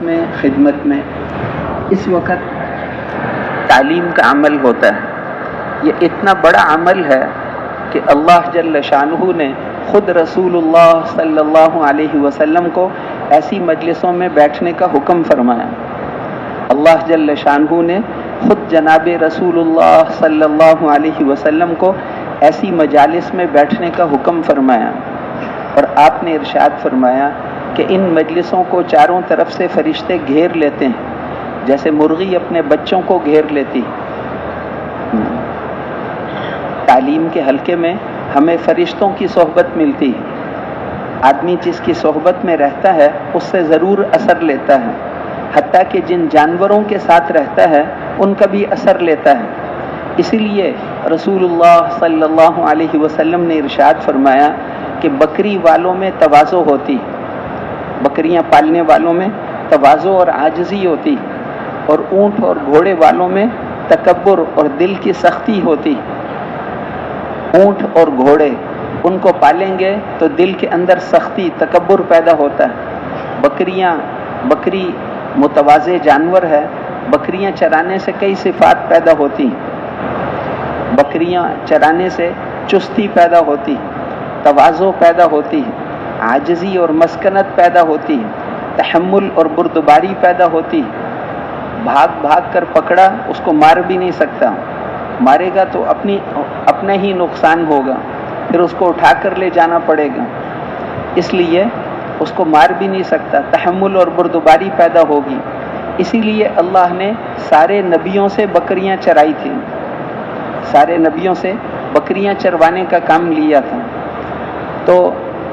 میں خدمت میں اس وقت تعلیم کا عمل ہوتا ہے. یہ اتنا بڑا عمل ہے کہ اللہ جل شانہ نے خود رسول اللہ صلی اللہ علیہ وسلم کو ایسی مجلسوں میں بیٹھنے کا حکم فرمایا. اللہ جل شانہ نے خود جناب رسول اللہ صلی اللہ علیہ وسلم کو ایسی مجالس میں بیٹھنے کا حکم فرمایا، اور آپ نے ارشاد فرمایا کہ ان مجلسوں کو چاروں طرف سے فرشتے گھیر لیتے ہیں جیسے مرغی اپنے بچوں کو گھیر لیتی. تعلیم کے حلقے میں ہمیں فرشتوں کی صحبت ملتی ہے. آدمی جس کی صحبت میں رہتا ہے اس سے ضرور اثر لیتا ہے، حتیٰ کہ جن جانوروں کے ساتھ رہتا ہے ان کا بھی اثر لیتا ہے. اسی لیے رسول اللہ صلی اللہ علیہ وسلم نے ارشاد فرمایا کہ بکری والوں میں تواضع ہوتی، بکریاں پالنے والوں میں تواضع اور عاجزی ہوتی، اور اونٹ اور گھوڑے والوں میں تکبر اور دل کی سختی ہوتی. اونٹ اور گھوڑے ان کو پالیں گے تو دل کے اندر سختی تکبر پیدا ہوتا ہے. بکری متواضع جانور ہے. بکریاں چرانے سے کئی صفات پیدا ہوتی، بکریاں چرانے سے چستی پیدا ہوتی، تواضع پیدا ہوتی، عاجزی اور مسکنت پیدا ہوتی، تحمل اور بردباری پیدا ہوتی. بھاگ کر پکڑا اس کو مار بھی نہیں سکتا، مارے گا تو اپنا ہی نقصان ہوگا، پھر اس کو اٹھا کر لے جانا پڑے گا، اس لیے اس کو مار بھی نہیں سکتا. تحمل اور بردباری پیدا ہوگی. اسی لیے اللہ نے سارے نبیوں سے بکریاں چرائی تھیں، سارے نبیوں سے بکریاں چروانے کا کام لیا تھا. تو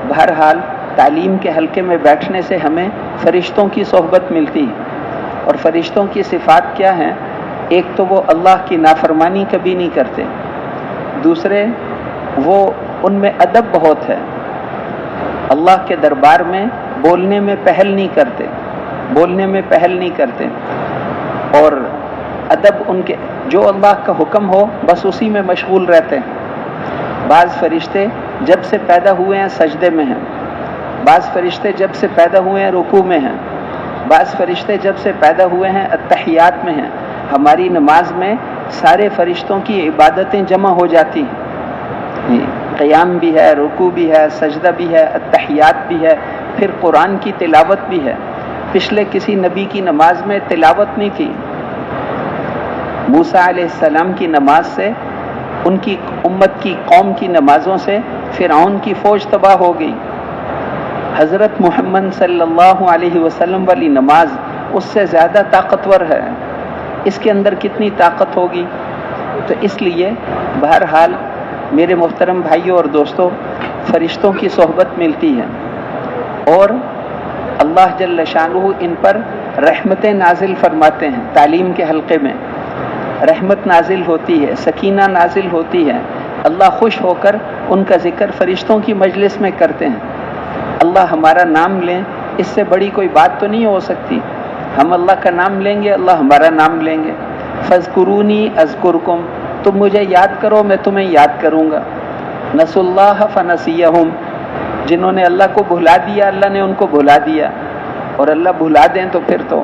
بہرحال تعلیم کے حلقے میں بیٹھنے سے ہمیں فرشتوں کی صحبت ملتی ہے. اور فرشتوں کی صفات کیا ہیں؟ ایک تو وہ اللہ کی نافرمانی کبھی نہیں کرتے، دوسرے وہ ان میں ادب بہت ہے، اللہ کے دربار میں بولنے میں پہل نہیں کرتے، اور ادب ان کے جو اللہ کا حکم ہو بس اسی میں مشغول رہتے ہیں. بعض فرشتے جب سے پیدا ہوئے ہیں سجدے میں ہیں، بعض فرشتے جب سے پیدا ہوئے ہیں رکوع میں ہیں، بعض فرشتے جب سے پیدا ہوئے ہیں اتحیات میں ہیں. ہماری نماز میں سارے فرشتوں کی عبادتیں جمع ہو جاتی ہیں، قیام بھی ہے، رکوع بھی ہے، سجدہ بھی ہے، اتحیات بھی ہے، پھر قرآن کی تلاوت بھی ہے. پچھلے کسی نبی کی نماز میں تلاوت نہیں تھی. موسیٰ علیہ السلام کی نماز سے، ان کی امت کی قوم کی نمازوں سے فرعون کی فوج تباہ ہو گئی. حضرت محمد صلی اللہ علیہ وسلم والی نماز اس سے زیادہ طاقتور ہے. اس کے اندر کتنی طاقت ہوگی؟ تو اس لیے بہرحال میرے محترم بھائیوں اور دوستوں، فرشتوں کی صحبت ملتی ہے، اور اللہ جل شانہ ان پر رحمتیں نازل فرماتے ہیں. تعلیم کے حلقے میں رحمت نازل ہوتی ہے، سکینہ نازل ہوتی ہے. اللہ خوش ہو کر ان کا ذکر فرشتوں کی مجلس میں کرتے ہیں. اللہ ہمارا نام لیں، اس سے بڑی کوئی بات تو نہیں ہو سکتی. ہم اللہ کا نام لیں گے، اللہ ہمارا نام لیں گے. فاذکرونی اذکرکم، تم مجھے یاد کرو میں تمہیں یاد کروں گا. نسوا اللہ فنسیہم، جنہوں نے اللہ کو بھلا دیا اللہ نے ان کو بھلا دیا، اور اللہ بھلا دیں تو پھر تو.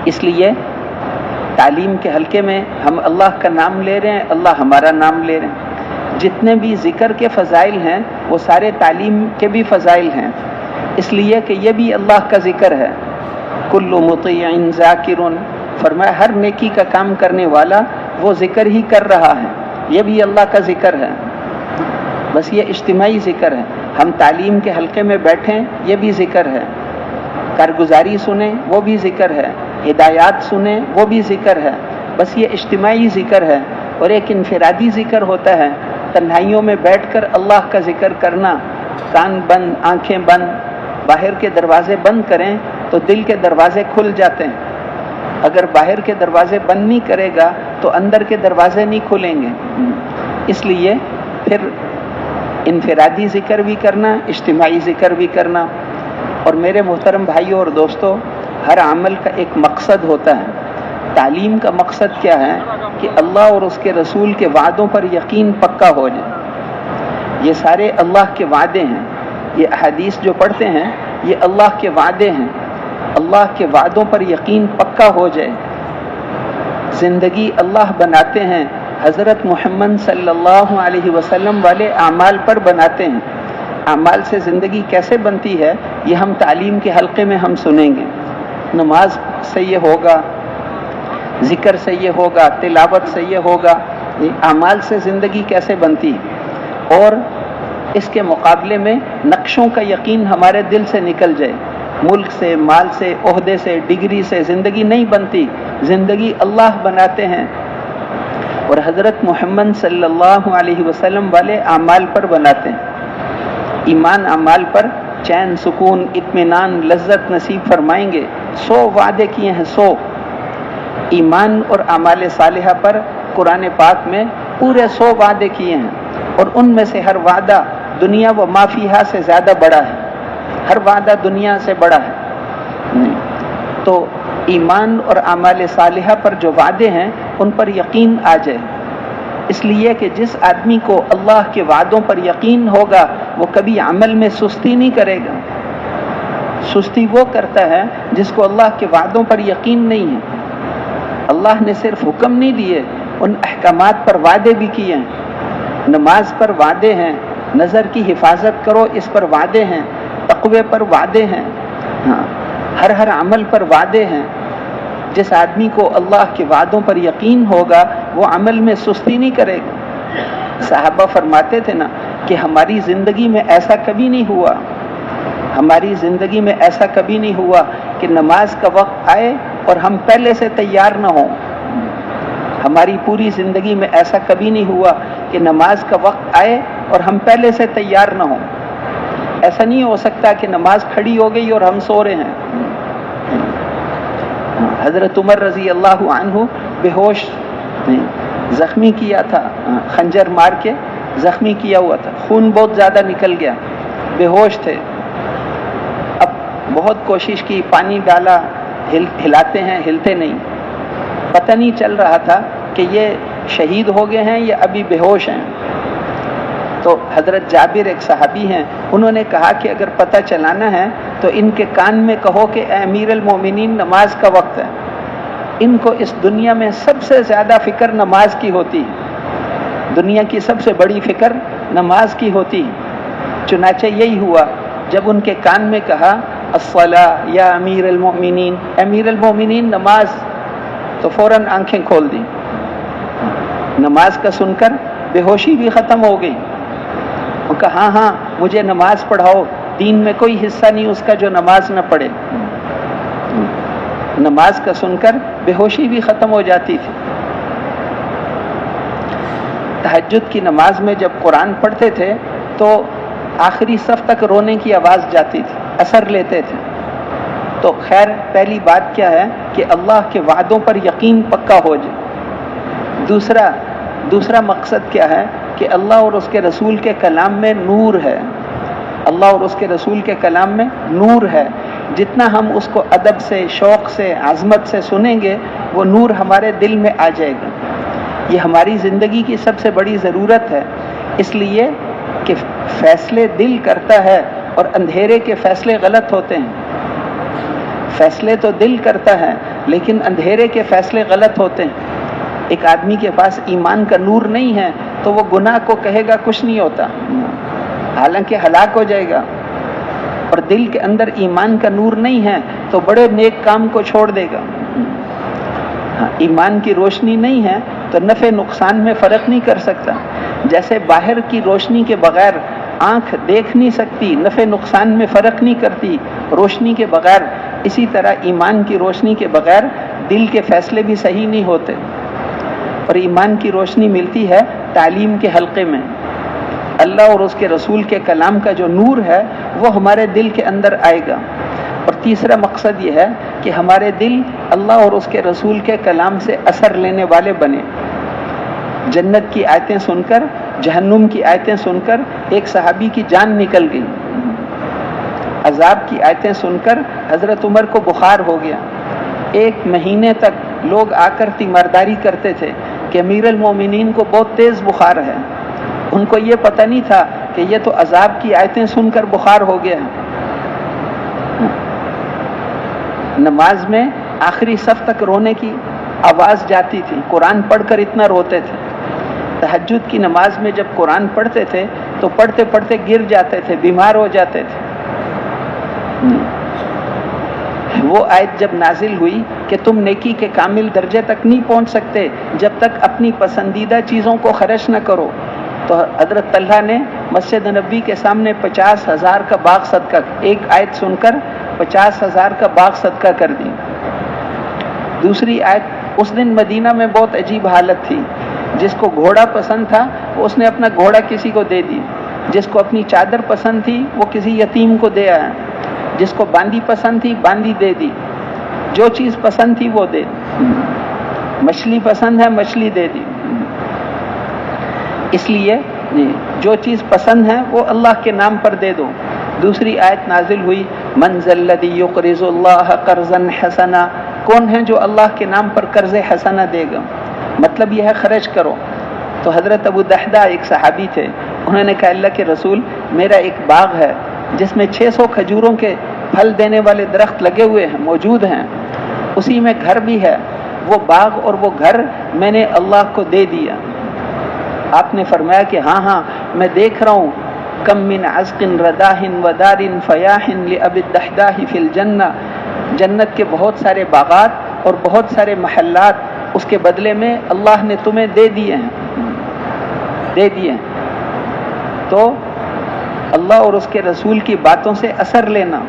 اس لیے تعلیم کے حلقے میں ہم اللہ کا نام لے رہے ہیں، اللہ ہمارا نام لے رہے ہیں. جتنے بھی ذکر کے فضائل ہیں وہ سارے تعلیم کے بھی فضائل ہیں، اس لیے کہ یہ بھی اللہ کا ذکر ہے. کل مطیع ذاکر، فرمایا ہر نیکی کا کام کرنے والا وہ ذکر ہی کر رہا ہے، یہ بھی اللہ کا ذکر ہے. بس یہ اجتماعی ذکر ہے. ہم تعلیم کے حلقے میں بیٹھیں یہ بھی ذکر ہے، کارگزاری سنیں وہ بھی ذکر ہے، ہدایات سنیں وہ بھی ذکر ہے. بس یہ اجتماعی ذکر ہے. اور ایک انفرادی ذکر ہوتا ہے، تنہائیوں میں بیٹھ کر اللہ کا ذکر کرنا، کان بند آنکھیں بند، باہر کے دروازے بند کریں تو دل کے دروازے کھل جاتے ہیں. اگر باہر کے دروازے بند نہیں کرے گا تو اندر کے دروازے نہیں کھلیں گے. اس لیے پھر انفرادی ذکر بھی کرنا، اجتماعی ذکر بھی کرنا. اور میرے محترم بھائیوں اور دوستوں، ہر عمل کا ایک مقصد ہوتا ہے. تعلیم کا مقصد کیا ہے؟ کہ اللہ اور اس کے رسول کے وعدوں پر یقین پکا ہو جائے. یہ سارے اللہ کے وعدے ہیں، یہ احادیث جو پڑھتے ہیں یہ اللہ کے وعدے ہیں. اللہ کے وعدوں پر یقین پکا ہو جائے. زندگی اللہ بناتے ہیں، حضرت محمد صلی اللہ علیہ وسلم والے اعمال پر بناتے ہیں. اعمال سے زندگی کیسے بنتی ہے یہ ہم تعلیم کے حلقے میں ہم سنیں گے. نماز سے یہ ہوگا، ذکر سے یہ ہوگا، تلاوت سے یہ ہوگا. اعمال سے زندگی کیسے بنتی ہے، اور اس کے مقابلے میں نقشوں کا یقین ہمارے دل سے نکل جائے. ملک سے، مال سے، عہدے سے، ڈگری سے زندگی نہیں بنتی، زندگی اللہ بناتے ہیں اور حضرت محمد صلی اللہ علیہ وسلم والے اعمال پر بناتے ہیں. ایمان اعمال پر چین، سکون، اطمینان، لذت نصیب فرمائیں گے. 100 وعدے کیے ہیں، 100. ایمان اور اعمال صالحہ پر قرآن پاک میں پورے 100 وعدے کیے ہیں، اور ان میں سے ہر وعدہ دنیا و ما فیہا سے زیادہ بڑا ہے. ہر وعدہ دنیا سے بڑا ہے. تو ایمان اور اعمال صالحہ پر جو وعدے ہیں ان پر یقین آ جائے. اس لیے کہ جس آدمی کو اللہ کے وعدوں پر یقین ہوگا وہ کبھی عمل میں سستی نہیں کرے گا. سستی وہ کرتا ہے جس کو اللہ کے وعدوں پر یقین نہیں ہے. اللہ نے صرف حکم نہیں دیے، ان احکامات پر وعدے بھی کیے ہیں. نماز پر وعدے ہیں، نظر کی حفاظت کرو اس پر وعدے ہیں، تقوی پر وعدے ہیں. ہر عمل پر وعدے ہیں. جس آدمی کو اللہ کے وعدوں پر یقین ہوگا وہ عمل میں سستی نہیں کرے گا. صحابہ فرماتے تھے نا کہ ہماری زندگی میں ایسا کبھی نہیں ہوا، ہماری زندگی میں ایسا کبھی نہیں ہوا کہ نماز کا وقت آئے اور ہم پہلے سے تیار نہ ہوں. ہماری پوری زندگی میں ایسا کبھی نہیں ہوا کہ نماز کا وقت آئے اور ہم پہلے سے تیار نہ ہوں. ایسا نہیں ہو سکتا کہ نماز کھڑی ہو گئی اور ہم سو رہے ہیں. حضرت عمر رضی اللہ عنہ بے ہوش زخمی کیا تھا، خنجر مار کے زخمی کیا ہوا تھا، خون بہت زیادہ نکل گیا، بے ہوش تھے. اب بہت کوشش کی، پانی ڈالا، ہلاتے ہیں، ہلتے نہیں. پتہ نہیں چل رہا تھا کہ یہ شہید ہو گئے ہیں یا ابھی بے ہوش ہیں. تو حضرت جابر ایک صحابی ہیں، انہوں نے کہا کہ اگر پتہ چلانا ہے تو ان کے کان میں کہو کہ اے امیر المومنین نماز کا وقت ہے. ان کو اس دنیا میں سب سے زیادہ فکر نماز کی ہوتی ہے، دنیا کی سب سے بڑی فکر نماز کی ہوتی ہے. چنانچہ یہی ہوا، جب ان کے کان میں کہا الصلاۃ یا امیر المومنین، امیر المومنین نماز، تو فوراً آنکھیں کھول دی. نماز کا سن کر بے ہوشی بھی ختم ہو گئی. وہ کہا ہاں مجھے نماز پڑھاؤ، دین میں کوئی حصہ نہیں اس کا جو نماز نہ پڑھے. نماز کا سن کر بے ہوشی بھی ختم ہو جاتی تھی. تہجد کی نماز میں جب قرآن پڑھتے تھے تو آخری صف تک رونے کی آواز جاتی تھی، اثر لیتے تھے. تو خیر پہلی بات کیا ہے کہ اللہ کے وعدوں پر یقین پکا ہو جائے. دوسرا مقصد کیا ہے کہ اللہ اور اس کے رسول کے کلام میں نور ہے. اللہ اور اس کے رسول کے کلام میں نور ہے. جتنا ہم اس کو ادب سے، شوق سے، عظمت سے سنیں گے وہ نور ہمارے دل میں آ جائے گا. یہ ہماری زندگی کی سب سے بڑی ضرورت ہے، اس لیے کہ فیصلے دل کرتا ہے اور اندھیرے کے فیصلے غلط ہوتے ہیں. فیصلے تو دل کرتا ہے لیکن اندھیرے کے فیصلے غلط ہوتے ہیں. ایک آدمی کے پاس ایمان کا نور نہیں ہے تو وہ گناہ کو کہے گا کچھ نہیں ہوتا، حالانکہ ہلاک ہو جائے گا. اور دل کے اندر ایمان کا نور نہیں ہے تو بڑے نیک کام کو چھوڑ دے گا. ایمان کی روشنی نہیں ہے تو نفع نقصان میں فرق نہیں کر سکتا. جیسے باہر کی روشنی کے بغیر آنکھ دیکھ نہیں سکتی، نفع نقصان میں فرق نہیں کرتی روشنی کے بغیر، اسی طرح ایمان کی روشنی کے بغیر دل کے فیصلے بھی صحیح نہیں ہوتے. اور ایمان کی روشنی ملتی ہے تعلیم کے حلقے میں. اللہ اور اس کے رسول کے کلام کا جو نور ہے وہ ہمارے دل کے اندر آئے گا. اور تیسرا مقصد یہ ہے کہ ہمارے دل اللہ اور اس کے رسول کے کلام سے اثر لینے والے بنے. جنت کی آیتیں سن کر، جہنم کی آیتیں سن کر ایک صحابی کی جان نکل گئی. عذاب کی آیتیں سن کر حضرت عمر کو بخار ہو گیا. 1 مہینے تک لوگ آ کر تیمارداری کرتے تھے کہ امیر المومنین کو بہت تیز بخار ہے. ان کو یہ پتہ نہیں تھا کہ یہ تو عذاب کی آیتیں سن کر بخار ہو گیا ہے. نماز میں آخری صف تک رونے کی آواز جاتی تھی، قرآن پڑھ کر اتنا روتے تھے۔ تہجد کی نماز میں جب قرآن پڑھتے تھے تو پڑھتے پڑھتے گر جاتے تھے، بیمار ہو جاتے تھے۔ وہ آیت جب نازل ہوئی کہ تم نیکی کے کامل درجے تک نہیں پہنچ سکتے جب تک اپنی پسندیدہ چیزوں کو خرچ نہ کرو، تو حضرت طلحہ نے مسجد نبوی کے سامنے 50,000 کا باغ صدقہ، ایک آیت سن کر 50,000 کا باغ صدقہ کر دی۔ دوسری آیت، اس دن مدینہ میں بہت عجیب حالت تھی، جس کو گھوڑا پسند تھا اس نے اپنا گھوڑا کسی کو دے دی، جس کو اپنی چادر پسند تھی وہ کسی یتیم کو دے آیا، جس کو باندی پسند تھی باندی دے دی، جو چیز پسند تھی وہ دے دی، مچھلی پسند ہے مچھلی دے دی۔ اس لیے جو چیز پسند ہے وہ اللہ کے نام پر دے دو۔ دوسری آیت نازل ہوئی، من ذا الذی یقرض اللہ قرضا حسنا، کون ہے جو اللہ کے نام پر قرض حسنہ دے گا؟ مطلب یہ ہے خرچ کرو۔ تو حضرت ابو دحدہ ایک صحابی تھے، انہوں نے کہا اللہ کے رسول، میرا ایک باغ ہے جس میں 600 کھجوروں کے پھل دینے والے درخت لگے ہوئے ہیں، موجود ہیں، اسی میں گھر بھی ہے، وہ باغ اور وہ گھر میں نے اللہ کو دے دیا۔ آپ نے فرمایا کہ ہاں ہاں میں دیکھ رہا ہوں، کم من عزق رداہ ودار فیاح لأبی الدحداہ فی الجنہ، جنت کے بہت سارے باغات اور بہت سارے محلات اس کے بدلے میں اللہ نے تمہیں دے دیے ہیں، دے دیے ہیں۔ تو اللہ اور اس کے رسول کی باتوں سے اثر لینا،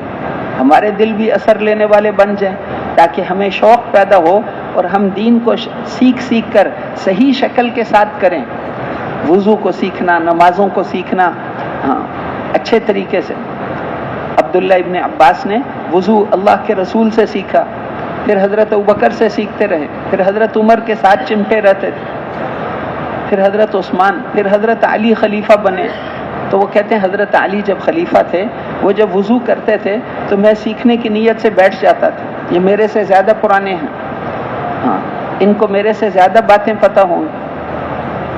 ہمارے دل بھی اثر لینے والے بن جائیں، تاکہ ہمیں شوق پیدا ہو اور ہم دین کو سیکھ کر صحیح شکل کے ساتھ کریں۔ وضو کو سیکھنا، نمازوں کو سیکھنا، ہاں اچھے طریقے سے۔ عبداللہ ابن عباس نے وضو اللہ کے رسول سے سیکھا، پھر حضرت ابوبکر سے سیکھتے رہے، پھر حضرت عمر کے ساتھ چمٹے رہتے تھے، پھر حضرت عثمان، پھر حضرت علی خلیفہ بنے۔ تو وہ کہتے ہیں حضرت علی جب خلیفہ تھے، وہ جب وضو کرتے تھے تو میں سیکھنے کی نیت سے بیٹھ جاتا تھا، یہ میرے سے زیادہ پرانے ہیں، ہاں ان کو میرے سے زیادہ باتیں پتہ ہوں گی۔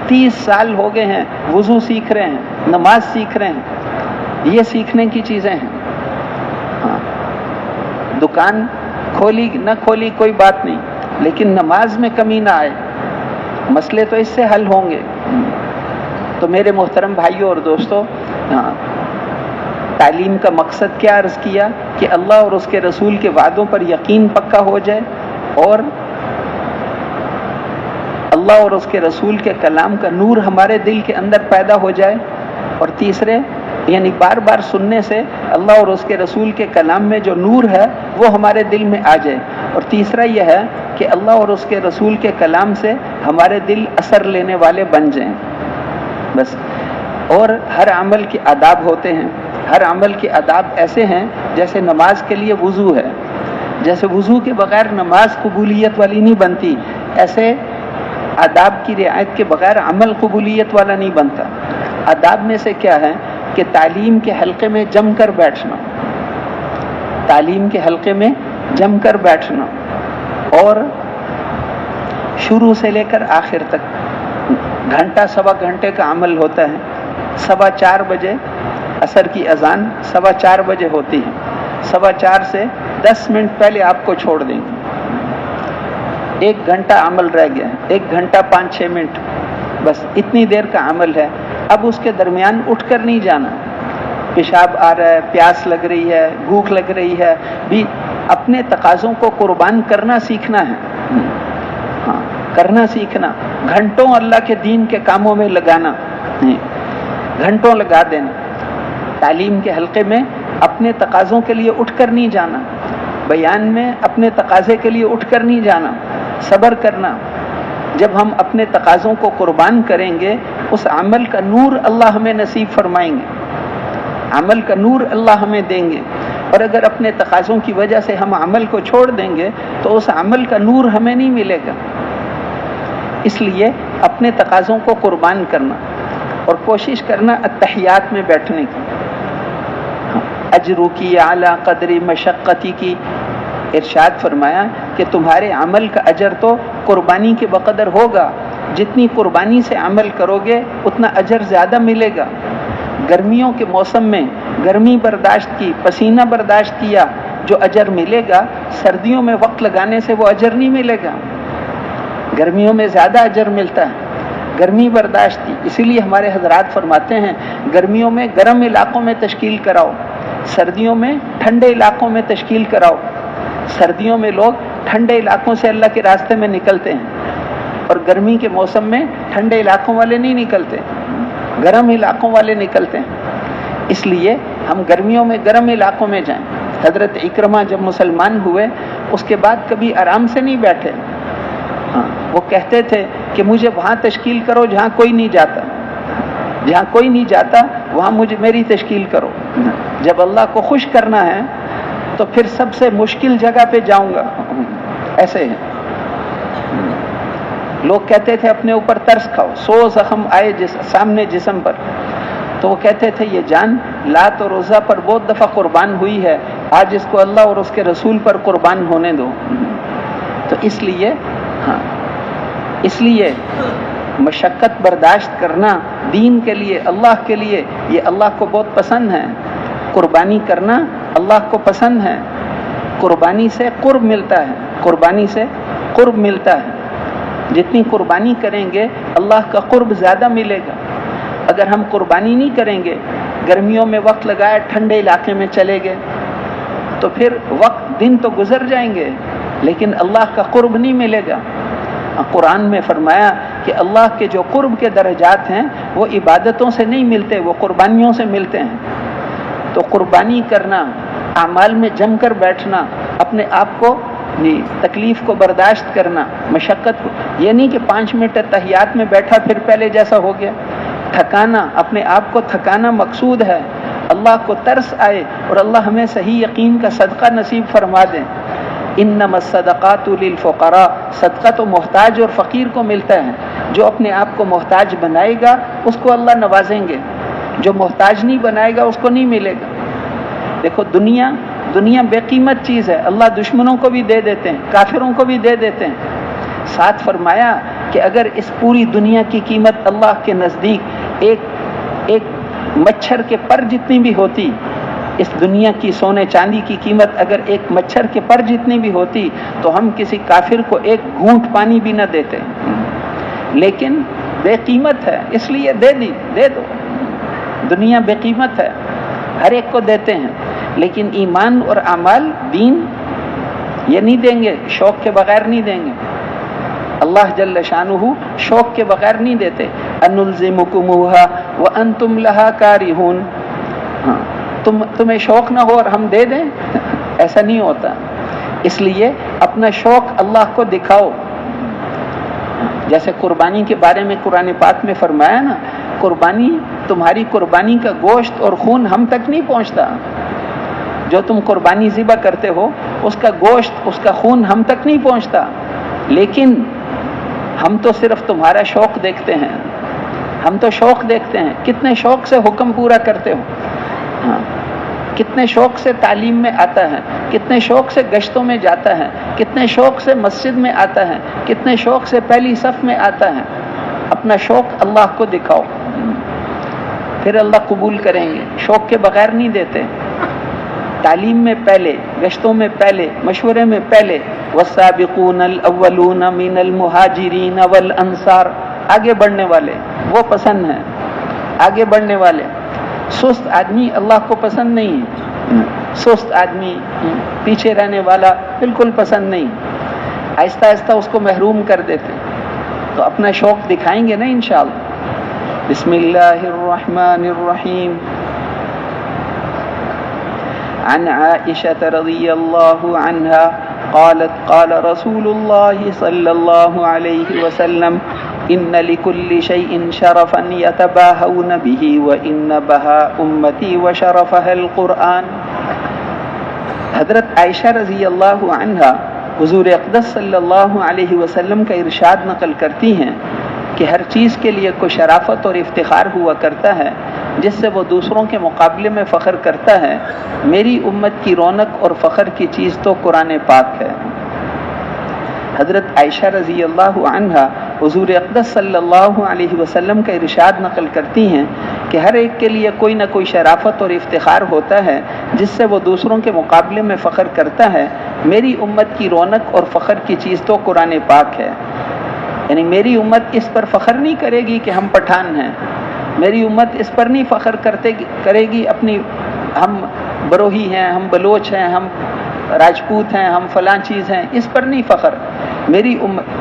30 سال ہو گئے ہیں وضو سیکھ رہے ہیں، نماز سیکھ رہے ہیں، یہ سیکھنے کی چیزیں ہیں۔ ہاں دکان کھولی نہ کھولی کوئی بات نہیں، لیکن نماز میں کمی نہ آئے، مسئلے تو اس سے حل ہوں گے۔ تو میرے محترم بھائیوں اور دوستوں، تعلیم کا مقصد کیا عرض کیا کہ اللہ اور اس کے رسول کے وعدوں پر یقین پکا ہو جائے، اور اللہ اور اس کے رسول کے کلام کا نور ہمارے دل کے اندر پیدا ہو جائے، اور تیسرے یعنی بار بار سننے سے اللہ اور اس کے رسول کے کلام میں جو نور ہے وہ ہمارے دل میں آ جائے، اور تیسرا یہ ہے کہ اللہ اور اس کے رسول کے کلام سے ہمارے دل اثر لینے والے بن جائیں بس۔ اور ہر عمل کے آداب ہوتے ہیں، ہر عمل کے آداب ایسے ہیں جیسے نماز کے لیے وضو ہے، جیسے وضو کے بغیر نماز قبولیت والی نہیں بنتی، ایسے آداب کی رعایت کے بغیر عمل قبولیت والا نہیں بنتا۔ آداب میں سے کیا ہے کہ تعلیم کے حلقے میں جم کر بیٹھنا، تعلیم کے حلقے میں جم کر بیٹھنا، اور شروع سے لے کر آخر تک گھنٹہ سوا گھنٹے کا عمل ہوتا ہے۔ 4:15 بجے عصر کی اذان 4:15 بجے ہوتی ہے، 4:15 سے 10 منٹ پہلے آپ کو چھوڑ دیں گے، 1 گھنٹہ عمل رہ گیا ہے، 1 گھنٹہ 5-6 منٹ، بس اتنی دیر کا عمل ہے۔ اب اس کے درمیان اٹھ کر نہیں جانا، پیشاب آ رہا ہے، پیاس لگ رہی ہے، بھوک لگ رہی ہے، بھی اپنے تقاضوں کو قربان کرنا سیکھنا ہے، ہاں کرنا سیکھنا، گھنٹوں اللہ کے دین کے کاموں میں لگانا، گھنٹوں لگا دینا۔ تعلیم کے حلقے میں اپنے تقاضوں کے لیے اٹھ کر نہیں جانا، بیان میں اپنے تقاضے کے لیے اٹھ کر نہیں جانا، صبر کرنا۔ جب ہم اپنے تقاضوں کو قربان کریں گے، اس عمل کا نور اللہ ہمیں نصیب فرمائیں گے، عمل کا نور اللہ ہمیں دیں گے۔ اور اگر اپنے تقاضوں کی وجہ سے ہم عمل کو چھوڑ دیں گے تو اس عمل کا نور ہمیں نہیں ملے گا۔ اس لیے اپنے تقاضوں کو قربان کرنا اور کوشش کرنا التحیات میں بیٹھنے کی، اجرو کی اعلیٰ قدری مشقتی کی۔ ارشاد فرمایا کہ تمہارے عمل کا اجر تو قربانی کے بقدر ہوگا، جتنی قربانی سے عمل کرو گے اتنا اجر زیادہ ملے گا۔ گرمیوں کے موسم میں گرمی برداشت کی، پسینہ برداشت کیا، جو اجر ملے گا سردیوں میں وقت لگانے سے وہ اجر نہیں ملے گا. گرمیوں میں زیادہ اجر ملتا ہے. گرمی برداشت کی، اسی لیے ہمارے حضرات فرماتے ہیں گرمیوں میں گرم علاقوں میں تشکیل کراؤ، سردیوں میں ٹھنڈے علاقوں میں تشکیل کراؤ. سردیوں میں لوگ ٹھنڈے علاقوں سے اللہ کے راستے میں نکلتے ہیں، اور گرمی کے موسم میں ٹھنڈے علاقوں والے نہیں نکلتے، گرم علاقوں والے نکلتے ہیں. اس لیے ہم گرمیوں میں گرم علاقوں میں جائیں. حضرت اکرمہ جب مسلمان ہوئے اس کے بعد کبھی آرام سے نہیں بیٹھے. وہ کہتے تھے کہ مجھے وہاں تشکیل کرو جہاں کوئی نہیں جاتا، جہاں کوئی نہیں جاتا وہاں مجھے میری تشکیل کرو. جب اللہ کو خوش کرنا ہے تو پھر سب سے مشکل جگہ پہ جاؤں گا. ایسے ہیں لوگ. کہتے تھے اپنے اوپر ترس کھاؤ، 100 زخم آئے سامنے جسم پر تو وہ کہتے تھے یہ جان لات اور عزا پر بہت دفعہ قربان ہوئی ہے، آج اس کو اللہ اور اس کے رسول پر قربان ہونے دو. تو اس لیے مشقت برداشت کرنا دین کے لیے، اللہ کے لیے، یہ اللہ کو بہت پسند ہے. قربانی کرنا اللہ کو پسند ہے. قربانی سے قرب ملتا ہے، قربانی سے قرب ملتا ہے. جتنی قربانی کریں گے اللہ کا قرب زیادہ ملے گا. اگر ہم قربانی نہیں کریں گے، گرمیوں میں وقت لگایا ٹھنڈے علاقے میں چلے گئے تو پھر وقت دن تو گزر جائیں گے لیکن اللہ کا قرب نہیں ملے گا. قرآن میں فرمایا کہ اللہ کے جو قرب کے درجات ہیں وہ عبادتوں سے نہیں ملتے، وہ قربانیوں سے ملتے ہیں. تو قربانی کرنا، اعمال میں جم کر بیٹھنا، اپنے آپ کو تکلیف کو برداشت کرنا، مشقت کو، یہ نہیں کہ 5 منٹ تحیات میں بیٹھا پھر پہلے جیسا ہو گیا. تھکانا، اپنے آپ کو تھکانا مقصود ہے. اللہ کو ترس آئے اور اللہ ہمیں صحیح یقین کا صدقہ نصیب فرما دیں. انما الصدقات للفقراء، صدقہ تو محتاج اور فقیر کو ملتا ہے. جو اپنے آپ کو محتاج بنائے گا اس کو اللہ نوازیں گے، جو محتاج نہیں بنائے گا اس کو نہیں ملے گا. دیکھو دنیا بے قیمت چیز ہے. اللہ دشمنوں کو بھی دے دیتے ہیں، کافروں کو بھی دے دیتے ہیں. ساتھ فرمایا کہ اگر اس پوری دنیا کی قیمت اللہ کے نزدیک ایک مچھر کے پر جتنی بھی ہوتی، اس دنیا کی سونے چاندی کی قیمت اگر ایک مچھر کے پر جتنی بھی ہوتی تو ہم کسی کافر کو ایک گھونٹ پانی بھی نہ دیتے. لیکن بے قیمت ہے اس لیے دے دو. دنیا بے قیمت ہے، ہر ایک کو دیتے ہیں، لیکن ایمان اور اعمال، دین، یہ نہیں دیں گے، شوق کے بغیر نہیں دیں گے. اللہ جل شانہ شوق کے بغیر نہیں دیتے. انلزمکموها وانتم لها کارہون. تمہیں شوق نہ ہو اور ہم دے دیں، ایسا نہیں ہوتا. اس لیے اپنا شوق اللہ کو دکھاؤ. جیسے قربانی کے بارے میں قرآن پاک میں فرمایا نا، تمہاری قربانی کا گوشت اور خون ہم تک نہیں پہنچتا. جو تم قربانی ذبح کرتے ہو اس کا گوشت، اس کا خون ہم تک نہیں پہنچتا، لیکن ہم تو صرف تمہارا شوق دیکھتے ہیں. ہم تو شوق دیکھتے ہیں، کتنے شوق سے حکم پورا کرتے ہو، کتنے شوق سے تعلیم میں آتا ہے، کتنے شوق سے گشتوں میں جاتا ہے، کتنے شوق سے مسجد میں آتا ہے، کتنے شوق سے پہلی صف میں آتا ہے. اپنا شوق اللہ کو دکھاؤ، پھر اللہ قبول کریں گے. شوق کے بغیر نہیں دیتے. تعلیم میں پہلے، گشتوں میں پہلے، مشورے میں پہلے. والسابقون الاولون من المہاجرین والانصار، آگے بڑھنے والے وہ پسند ہیں، آگے بڑھنے والے. سست آدمی اللہ کو پسند نہیں ہے. سست آدمی، پیچھے رہنے والا بالکل پسند نہیں. آہستہ آہستہ اس کو محروم کر دیتے. تو اپنا شوق دکھائیں گے نا انشاءاللہ. بسم اللہ الرحمن الرحیم. عن عائشة رضی اللہ عنہا قالت قال رسول اللہ صلی اللہ علیہ وسلم ان لكل شيء شرفا يتباهون به وان بهاء امتي وشرفها القرآن. حضرت عائشہ رضی اللہ عنہا حضور اقدس صلی اللہ علیہ وسلم کا ارشاد نقل کرتی ہیں کہ ہر چیز کے لیے کوئی شرافت اور افتخار ہوا کرتا ہے جس سے وہ دوسروں کے مقابلے میں فخر کرتا ہے. میری امت کی رونق اور فخر کی چیز تو قرآن پاک ہے. حضرت عائشہ رضی اللہ عنہا حضور اقدس صلی اللہ علیہ وسلم کا ارشاد نقل کرتی ہیں کہ ہر ایک کے لیے کوئی نہ کوئی شرافت اور افتخار ہوتا ہے جس سے وہ دوسروں کے مقابلے میں فخر کرتا ہے. میری امت کی رونق اور فخر کی چیز تو قرآن پاک ہے. یعنی میری امت اس پر فخر نہیں کرے گی کہ ہم پٹھان ہیں، میری امت اس پر نہیں فخر کرے گی اپنی ہم بروہی ہیں، ہم بلوچ ہیں، ہم راجپوت ہیں، ہم فلاں چیز ہیں، اس پر نہیں فخر. میری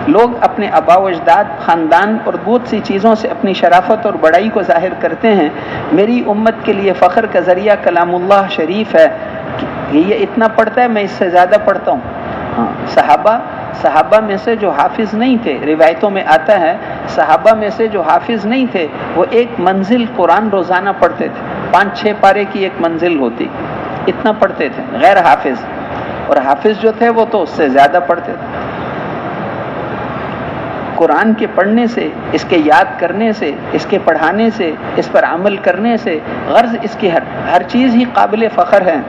لوگ اپنے آبا و اجداد، خاندان اور بہت سی چیزوں سے اپنی شرافت اور بڑائی کو ظاہر کرتے ہیں. میری امت کے لیے فخر کا ذریعہ کلام اللہ شریف ہے کہ یہ اتنا پڑھتا ہے، میں اس سے زیادہ پڑھتا ہوں. ہاں، صحابہ میں سے جو حافظ نہیں تھے، روایتوں میں آتا ہے صحابہ میں سے جو حافظ نہیں تھے وہ ایک منزل قرآن روزانہ پڑھتے تھے. 5-6 پارے کی ایک منزل ہوتی، اتنا پڑھتے تھے غیر حافظ. اور حافظ جو تھے وہ تو اس سے زیادہ پڑھتے تھے. قرآن کے پڑھنے سے، اس کے یاد کرنے سے، اس کے پڑھانے سے، اس پر عمل کرنے سے غرض اس کی ہر چیز ہی قابل فخر ہے.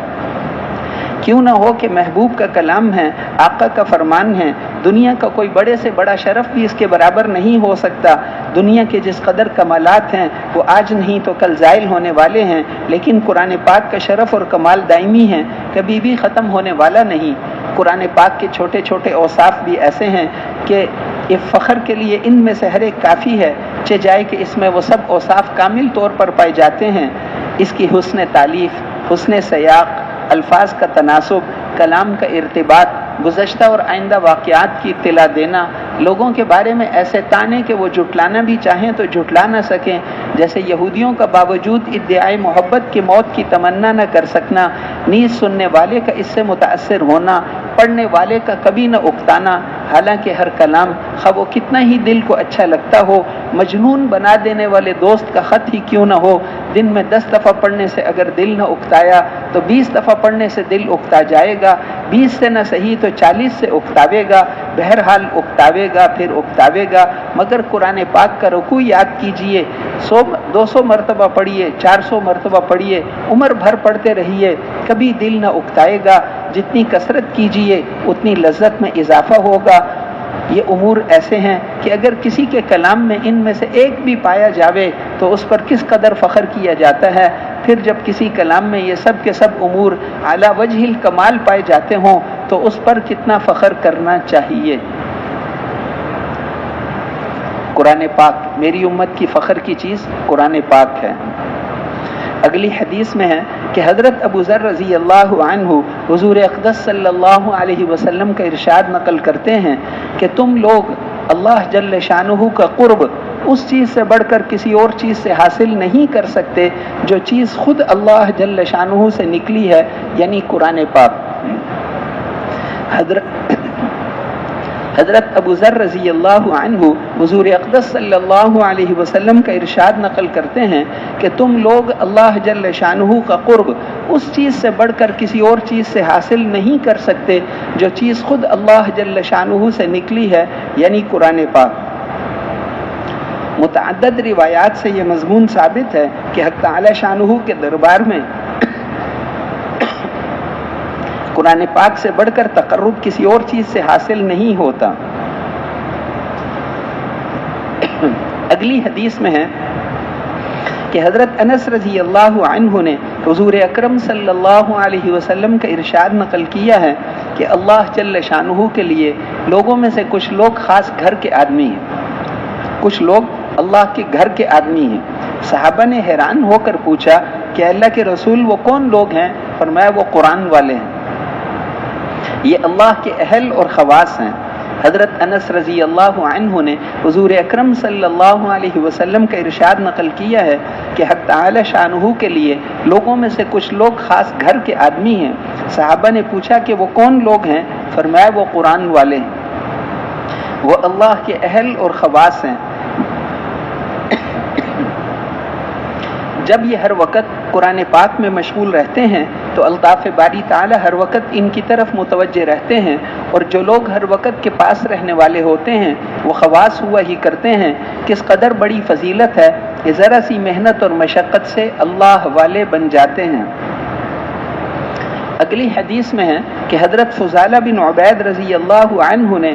کیوں نہ ہو کہ محبوب کا کلام ہے، آقا کا فرمان ہے. دنیا کا کوئی بڑے سے بڑا شرف بھی اس کے برابر نہیں ہو سکتا. دنیا کے جس قدر کمالات ہیں وہ آج نہیں تو کل زائل ہونے والے ہیں، لیکن قرآن پاک کا شرف اور کمال دائمی ہیں، کبھی بھی ختم ہونے والا نہیں. قرآن پاک کے چھوٹے چھوٹے اوصاف بھی ایسے ہیں کہ فخر کے لیے ان میں سے ہر ایک کافی ہے، چہ جائے کہ اس میں وہ سب اوصاف کامل طور پر پائے جاتے ہیں. اس کی حسن تالیف، حسن سیاق، الفاظ کا تناسب، کلام کا ارتباط، گزشتہ اور آئندہ واقعات کی اطلاع دینا، لوگوں کے بارے میں ایسے تانے کہ وہ جھٹلانا بھی چاہیں تو جھٹلا نہ سکیں، جیسے یہودیوں کا باوجود ادعائے محبت کی موت کی تمنا نہ کر سکنا، نیز سننے والے کا اس سے متاثر ہونا، پڑھنے والے کا کبھی نہ اکتانا. حالانکہ ہر کلام خواہ وہ کتنا ہی دل کو اچھا لگتا ہو، مجنون بنا دینے والے دوست کا خط ہی کیوں نہ ہو، دن میں 10 دفعہ پڑھنے سے اگر دل نہ اکتایا تو 20 دفعہ پڑھنے سے دل اکتا جائے گا، 20 سے نہ صحیح تو 40 سے اکتاوے گا. بہرحال اکتاوے گا، پھر اکتاوے گا. مگر قرآن پاک کا رکوع یاد کیجئے، 200 مرتبہ پڑھیے، 400 مرتبہ پڑھیے، عمر بھر پڑھتے رہیے، کبھی دل نہ اکتائے گا. جتنی کثرت کیجئے اتنی لذت میں اضافہ ہوگا. یہ امور ایسے ہیں کہ اگر کسی کے کلام میں ان میں سے ایک بھی پایا جاوے تو اس پر کس قدر فخر کیا جاتا ہے. پھر جب کسی کلام میں یہ سب کے سب امور اعلیٰ وجہ الکمال پائے جاتے ہوں تو اس پر کتنا فخر کرنا چاہیے. قرآن پاک، میری امت کی فخر کی چیز قرآن پاک ہے. اگلی حدیث میں ہے کہ حضرت ابو ذر رضی اللہ عنہ حضور اقدس صلی اللہ علیہ وسلم کا ارشاد نقل کرتے ہیں کہ تم لوگ اللہ جل شانہ کا قرب اس چیز سے بڑھ کر کسی اور چیز سے حاصل نہیں کر سکتے جو چیز خود اللہ جل شانہ سے نکلی ہے، یعنی قرآن پاک. حضرت ابو ذر رضی اللہ عنہ حضور اقدس صلی اللہ علیہ وسلم کا ارشاد نقل کرتے ہیں کہ تم لوگ اللہ جل شانہ کا قرب اس چیز سے بڑھ کر کسی اور چیز سے حاصل نہیں کر سکتے جو چیز خود اللہ جل شانہ سے نکلی ہے، یعنی قرآن پاک. متعدد روایات سے یہ مضمون ثابت ہے کہ حق تعالی شانہ کے دربار میں قرآن پاک سے بڑھ کر تقرب کسی اور چیز سے حاصل نہیں ہوتا. اگلی حدیث میں ہے کہ حضرت انس رضی اللہ عنہ نے حضور اکرم صلی اللہ علیہ وسلم کا ارشاد نقل کیا ہے کہ اللہ جل شانہ کے لیے لوگوں میں سے کچھ لوگ خاص گھر کے آدمی ہیں، کچھ لوگ اللہ کے گھر کے آدمی ہیں. صحابہ نے حیران ہو کر پوچھا کہ اللہ کے رسول وہ کون لوگ ہیں؟ فرمایا وہ قرآن والے ہیں، یہ اللہ کے اہل اور خواص ہیں. حضرت انس رضی اللہ عنہ نے حضور اکرم صلی اللہ علیہ وسلم کا ارشاد نقل کیا ہے کہ حق تعالی شانہ کے لیے لوگوں میں سے کچھ لوگ خاص گھر کے آدمی ہیں. صحابہ نے پوچھا کہ وہ کون لوگ ہیں؟ فرمایا وہ قرآن والے ہیں، وہ اللہ کے اہل اور خواص ہیں. جب یہ ہر وقت قرآن پاک میں مشغول رہتے ہیں تو الطاف باری تعالی ہر وقت ان کی طرف متوجہ رہتے ہیں، اور جو لوگ ہر وقت کے پاس رہنے والے ہوتے ہیں وہ خواص ہوا ہی کرتے ہیں. کس قدر بڑی فضیلت ہے کہ ذرا سی محنت اور مشقت سے اللہ والے بن جاتے ہیں. اگلی حدیث میں ہے کہ حضرت فضالہ بن عبید رضی اللہ عنہ نے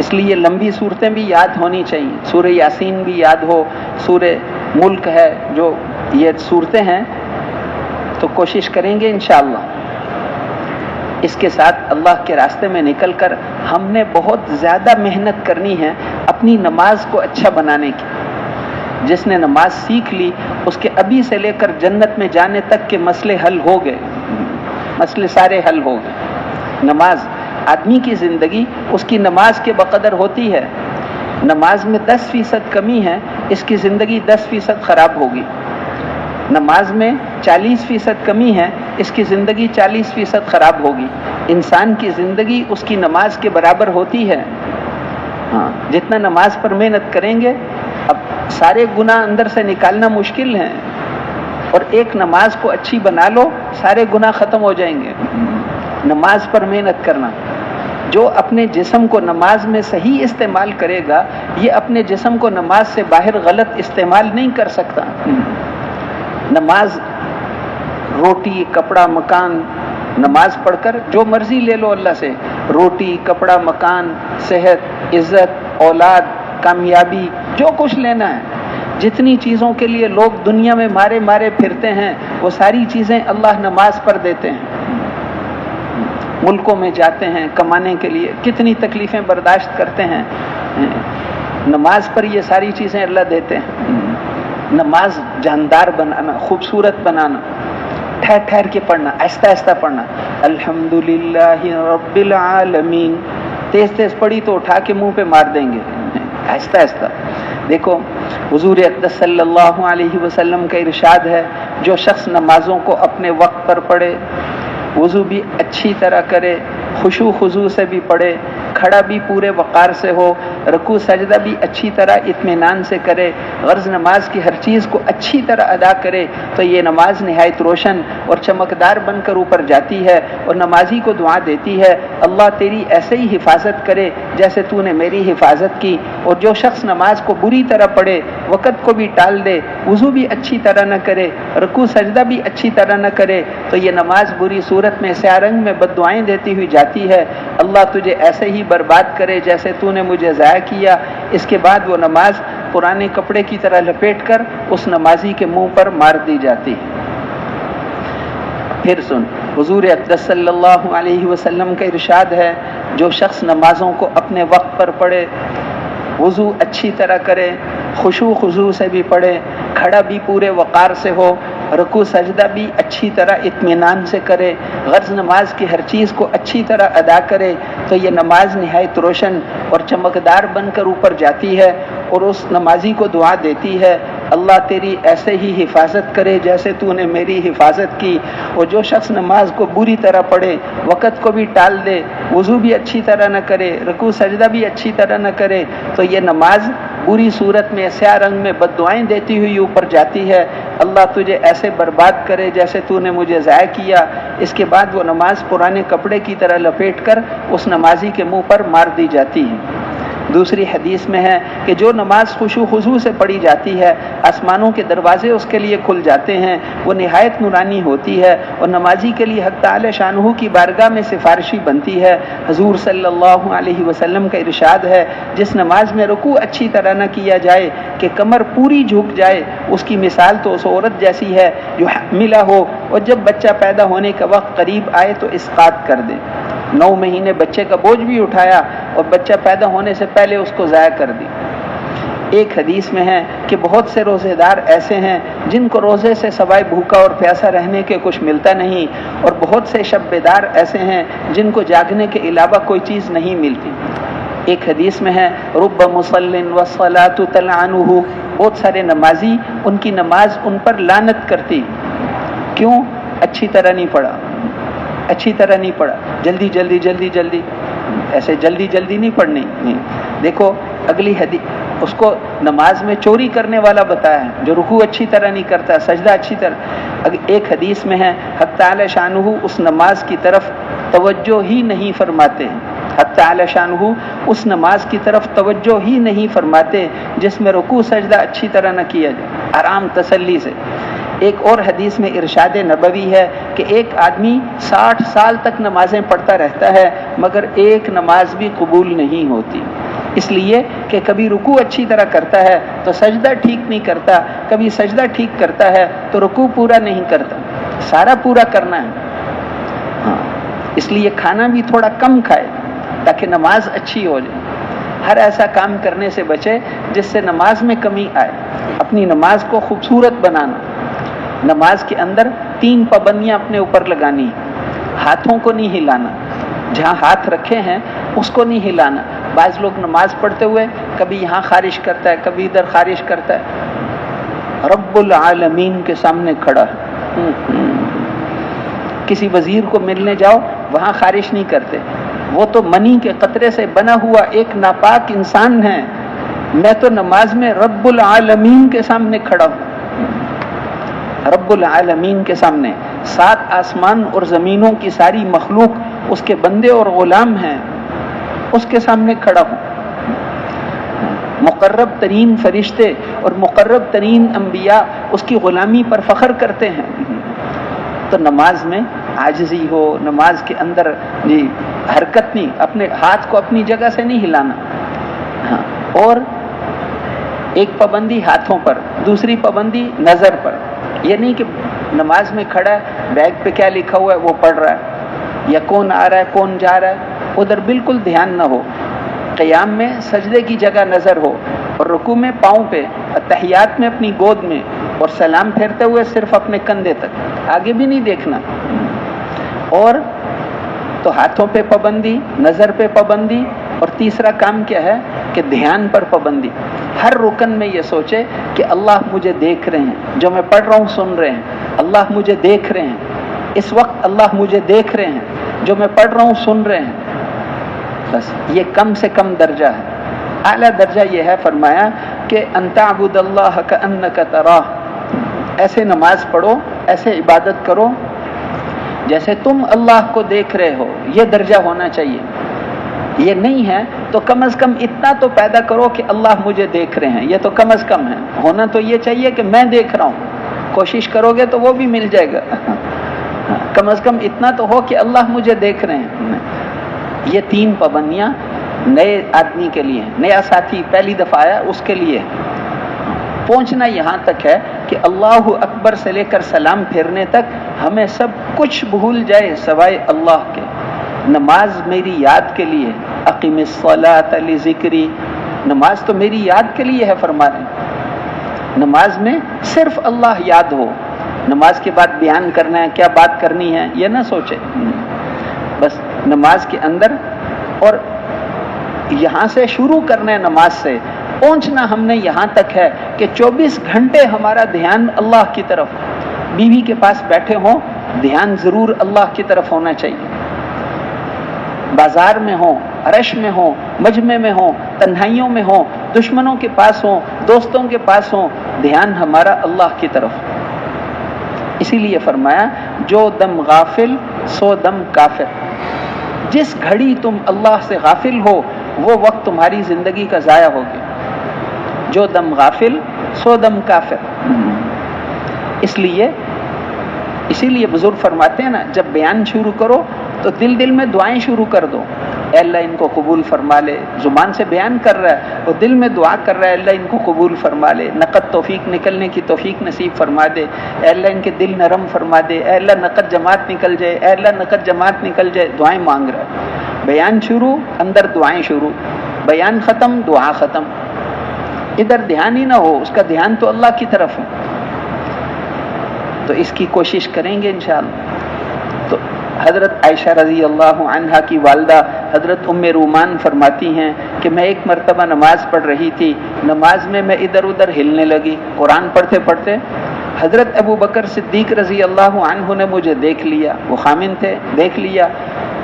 اس لیے لمبی صورتیں بھی یاد ہونی چاہیے. سورہ یاسین بھی یاد ہو, سورہ ملک ہے, جو یہ صورتیں ہیں تو کوشش کریں گے انشاءاللہ. اس کے ساتھ اللہ کے راستے میں نکل کر ہم نے بہت زیادہ محنت کرنی ہے اپنی نماز کو اچھا بنانے کی. جس نے نماز سیکھ لی اس کے ابھی سے لے کر جنت میں جانے تک کے مسئلے حل ہو گئے, مسئلے سارے حل ہو گئے. نماز آدمی کی زندگی اس کی نماز کے بقدر ہوتی ہے. نماز میں 10% کمی ہے, اس کی زندگی 10% خراب ہوگی. نماز میں 40% کمی ہے, اس کی زندگی 40% خراب ہوگی. انسان کی زندگی اس کی نماز کے برابر ہوتی ہے. ہاں, جتنا نماز پر محنت کریں گے, اب سارے گناہ اندر سے نکالنا مشکل ہے, اور ایک نماز کو اچھی بنا لو سارے گناہ ختم ہو جائیں گے. نماز پر محنت کرنا. جو اپنے جسم کو نماز میں صحیح استعمال کرے گا, یہ اپنے جسم کو نماز سے باہر غلط استعمال نہیں کر سکتا. نماز, روٹی, کپڑا, مکان, نماز پڑھ کر جو مرضی لے لو اللہ سے, روٹی, کپڑا, مکان, صحت, عزت, اولاد, کامیابی, جو کچھ لینا ہے. جتنی چیزوں کے لیے لوگ دنیا میں مارے مارے پھرتے ہیں وہ ساری چیزیں اللہ نماز پر دیتے ہیں. ملکوں میں جاتے ہیں کمانے کے لیے, کتنی تکلیفیں برداشت کرتے ہیں, نماز پر یہ ساری چیزیں اللہ دیتے ہیں. نماز جاندار بنانا, خوبصورت بنانا, ٹھہر ٹھہر کے پڑھنا, آہستہ آہستہ پڑھنا. الحمدللہ رب العالمین, تیز تیز پڑھی تو اٹھا کے منہ پہ مار دیں گے, آہستہ آہستہ. دیکھو حضور اقدس صلی اللہ علیہ وسلم کا ارشاد ہے, جو شخص نمازوں کو اپنے وقت پر پڑھے, وضو بھی اچھی طرح کرے, خشوع خضوع سے بھی پڑھے, کھڑا بھی پورے وقار سے ہو, رکوع سجدہ بھی اچھی طرح اطمینان سے کرے, غرض نماز کی ہر چیز کو اچھی طرح ادا کرے, تو یہ نماز نہایت روشن اور چمکدار بن کر اوپر جاتی ہے, اور نمازی کو دعا دیتی ہے, اللہ تیری ایسے ہی حفاظت کرے جیسے تو نے میری حفاظت کی. اور جو شخص نماز کو بری طرح پڑھے, وقت کو بھی ٹال دے, وضو بھی اچھی طرح نہ کرے, رکوع سجدہ بھی اچھی طرح نہ کرے, تو یہ نماز بری صورت میں سیاہ رنگ میں بد دعائیں دیتی ہوئی جاتی ہے. اللہ تجھے ایسے ہی برباد کرے جیسے تو نے مجھے ضائع کیا. اس کے بعد وہ نماز پرانے کپڑے کی طرح لپیٹ کر اس نمازی کے منہ پر مار دی جاتی ہے. پھر سن, حضور اقدس صلی اللہ علیہ وسلم کا ارشاد ہے, جو شخص نمازوں کو اپنے وقت پر پڑھے, وضو اچھی طرح کرے, خشوع خضوع سے بھی پڑھے, کھڑا بھی پورے وقار سے ہو, رکوع سجدہ بھی اچھی طرح اطمینان سے کرے, غرض نماز کی ہر چیز کو اچھی طرح ادا کرے, تو یہ نماز نہایت روشن اور چمکدار بن کر اوپر جاتی ہے, اور اس نمازی کو دعا دیتی ہے, اللہ تیری ایسے ہی حفاظت کرے جیسے تو نے میری حفاظت کی. اور جو شخص نماز کو بری طرح پڑھے, وقت کو بھی ٹال دے, وضو بھی اچھی طرح نہ کرے, رکوع سجدہ بھی اچھی طرح نہ کرے, تو یہ نماز بری صورت میں سیاہ رنگ میں بد دعائیں دیتی ہوئی اوپر جاتی ہے. اللہ تجھے ایسے برباد کرے جیسے تو نے مجھے ضائع کیا. اس کے بعد وہ نماز پرانے کپڑے کی طرح لپیٹ کر اس نمازی کے منہ پر مار دی جاتی ہے. دوسری حدیث میں ہے کہ جو نماز خشوع خضوع سے پڑھی جاتی ہے, آسمانوں کے دروازے اس کے لیے کھل جاتے ہیں, وہ نہایت نورانی ہوتی ہے, اور نمازی کے لیے حق تعالی شانہ کی بارگاہ میں سفارشی بنتی ہے. حضور صلی اللہ علیہ وسلم کا ارشاد ہے, جس نماز میں رکوع اچھی طرح نہ کیا جائے کہ کمر پوری جھک جائے, اس کی مثال تو اس عورت جیسی ہے جو حاملہ ہو اور جب بچہ پیدا ہونے کا وقت قریب آئے تو اسقاط کر دے. 9 مہینے بچے کا بوجھ بھی اٹھایا اور بچہ پیدا ہونے سے پہلے اس کو ضائع کر دی. ایک حدیث میں ہے کہ بہت سے روزے دار ایسے ہیں جن کو روزے سے سوائے بھوکا اور پیاسا رہنے کے کچھ ملتا نہیں, اور بہت سے شب بیدار ایسے ہیں جن کو جاگنے کے علاوہ کوئی چیز نہیں ملتی. ایک حدیث میں ہے, رب مصل والصلاۃ تلعنہ, بہت سارے نمازی ان کی نماز ان پر لعنت کرتی. کیوں؟ اچھی طرح نہیں پڑھا, اچھی طرح نہیں پڑھا, جلدی جلدی جلدی جلدی, ایسے جلدی جلدی نہیں پڑھنی. دیکھو اگلی حدیث, اس کو نماز میں چوری کرنے والا بتایا ہے جو رکوع اچھی طرح نہیں کرتا, سجدہ اچھی طرح. ایک حدیث میں ہے, حق تعالی شانہ اس نماز کی طرف توجہ ہی نہیں فرماتے, حق تعالی شانہ اس نماز کی طرف توجہ ہی نہیں فرماتے جس میں رکوع سجدہ اچھی طرح نہ کیا جائے, آرام تسلی سے. ایک اور حدیث میں ارشاد نبوی ہے کہ ایک آدمی 60 سال تک نمازیں پڑھتا رہتا ہے مگر ایک نماز بھی قبول نہیں ہوتی. اس لیے کہ کبھی رکوع اچھی طرح کرتا ہے تو سجدہ ٹھیک نہیں کرتا، کبھی سجدہ ٹھیک کرتا ہے تو رکوع پورا نہیں کرتا، سارا پورا کرنا ہے۔ ہاں، اس لیے کھانا بھی تھوڑا کم کھائے تاکہ نماز اچھی ہو جائے۔ ہر ایسا کام کرنے سے بچے جس سے نماز میں کمی آئے۔ اپنی نماز کو خوبصورت بنانا، نماز کے اندر 3 پابندیاں اپنے اوپر لگانی، ہاتھوں کو نہیں ہلانا، جہاں ہاتھ رکھے ہیں اس کو نہیں ہلانا۔ بعض لوگ نماز پڑھتے ہوئے کبھی یہاں خارش کرتا ہے، کبھی ادھر خارش کرتا ہے۔ رب العالمین کے سامنے کھڑا ہے، کسی وزیر کو ملنے جاؤ وہاں خارش نہیں کرتے، وہ تو منی کے قطرے سے بنا ہوا ایک ناپاک انسان ہے، میں تو نماز میں رب العالمین کے سامنے کھڑا ہوں۔ رب العالمین کے سامنے 7 آسمان اور زمینوں کی ساری مخلوق اس کے بندے اور غلام ہیں، اس کے سامنے کھڑا ہوں۔ مقرب ترین فرشتے اور مقرب ترین انبیاء اس کی غلامی پر فخر کرتے ہیں۔ تو نماز میں عاجزی ہو، نماز کے اندر حرکت نہیں، اپنے ہاتھ کو اپنی جگہ سے نہیں ہلانا۔ ہاں، اور ایک پابندی ہاتھوں پر، دوسری پابندی نظر پر۔ یہ نہیں کہ نماز میں کھڑا ہے، بیگ پہ کیا لکھا ہوا ہے وہ پڑھ رہا ہے، یا کون آ رہا ہے کون جا رہا ہے، ادھر بالکل دھیان نہ ہو۔ قیام میں سجدے کی جگہ نظر ہو، اور رکوع میں پاؤں پہ، تحیات میں اپنی گود میں، اور سلام پھیرتے ہوئے صرف اپنے کندھے تک، آگے بھی نہیں دیکھنا۔ اور تو ہاتھوں پہ پابندی، نظر پہ پابندی، اور تیسرا کام کیا ہے کہ دھیان پر پابندی۔ ہر رکن میں یہ سوچے کہ اللہ مجھے دیکھ رہے ہیں، جو میں پڑھ رہا ہوں سن رہے ہیں، اللہ مجھے دیکھ رہے ہیں، اس وقت اللہ مجھے دیکھ رہے ہیں، جو میں پڑھ رہا ہوں سن رہے ہیں۔ بس یہ کم سے کم درجہ ہے۔ اعلیٰ درجہ یہ ہے، فرمایا کہ ان تعبد اللہ کأنک تراہ، ایسے نماز پڑھو، ایسے عبادت کرو جیسے تم اللہ کو دیکھ رہے ہو۔ یہ درجہ ہونا چاہیے۔ یہ نہیں ہے تو کم از کم اتنا تو پیدا کرو کہ اللہ مجھے دیکھ رہے ہیں، یہ تو کم از کم ہے۔ ہونا تو یہ چاہیے کہ میں دیکھ رہا ہوں، کوشش کرو گے تو وہ بھی مل جائے گا۔ کم از کم اتنا تو ہو کہ اللہ مجھے دیکھ رہے ہیں۔ یہ 3 پابندیاں نئے آدمی کے لیے، نیا ساتھی پہلی دفعہ آیا اس کے لیے پہنچنا یہاں تک ہے کہ اللہ اکبر سے لے کر سلام پھیرنے تک ہمیں سب کچھ بھول جائے سوائے اللہ کے۔ نماز میری یاد کے لیے، اقیم الصلاۃ لذکری، نماز تو میری یاد کے لیے ہے، فرما رہے نماز میں صرف اللہ یاد ہو۔ نماز کے بعد بیان کرنا ہے، کیا بات کرنی ہے یہ نہ سوچے، بس نماز کے اندر، اور یہاں سے شروع کرنا ہے، نماز سے پہنچنا ہم نے یہاں تک ہے کہ 24 گھنٹے ہمارا دھیان اللہ کی طرف، بیوی کے پاس بیٹھے ہوں دھیان ضرور اللہ کی طرف ہونا چاہیے، بازار میں ہوں، عرش میں ہوں، مجمع میں ہوں، تنہائیوں میں ہوں، دشمنوں کے پاس ہوں، دوستوں کے پاس ہوں، دھیان ہمارا اللہ کی طرف۔ اسی لیے فرمایا جو دم غافل سو دم کافر، جس گھڑی تم اللہ سے غافل ہو وہ وقت تمہاری زندگی کا ضائع ہو گیا۔ جو دم غافل سو دم کافر۔ اسی لیے بزرگ فرماتے ہیں نا، جب بیان شروع کرو تو دل میں دعائیں شروع کر دو، اے اللہ ان کو قبول فرما لے۔ زبان سے بیان کر رہا ہے اور دل میں دعا کر رہا ہے، اللہ ان کو قبول فرما لے، نقد توفیق نکلنے کی توفیق نصیب فرما دے، اے اللہ ان کے دل نرم فرما دے، اے اللہ نقد جماعت نکل جائے، اے اللہ نقد جماعت نکل جائے، دعائیں مانگ رہا ہے۔ بیان شروع، اندر دعائیں شروع، بیان ختم، دعا ختم، ادھر دھیان ہی نہ ہو، اس کا دھیان تو اللہ کی طرف ہے۔ تو اس کی کوشش کریں گے انشاءاللہ۔ تو حضرت عائشہ رضی اللہ عنہا کی والدہ حضرت ام رومان فرماتی ہیں کہ میں ایک مرتبہ نماز پڑھ رہی تھی، نماز میں ادھر ادھر ہلنے لگی، قرآن پڑھتے پڑھتے حضرت ابو بکر صدیق رضی اللہ عنہ نے مجھے دیکھ لیا، وہ خامن تھے، دیکھ لیا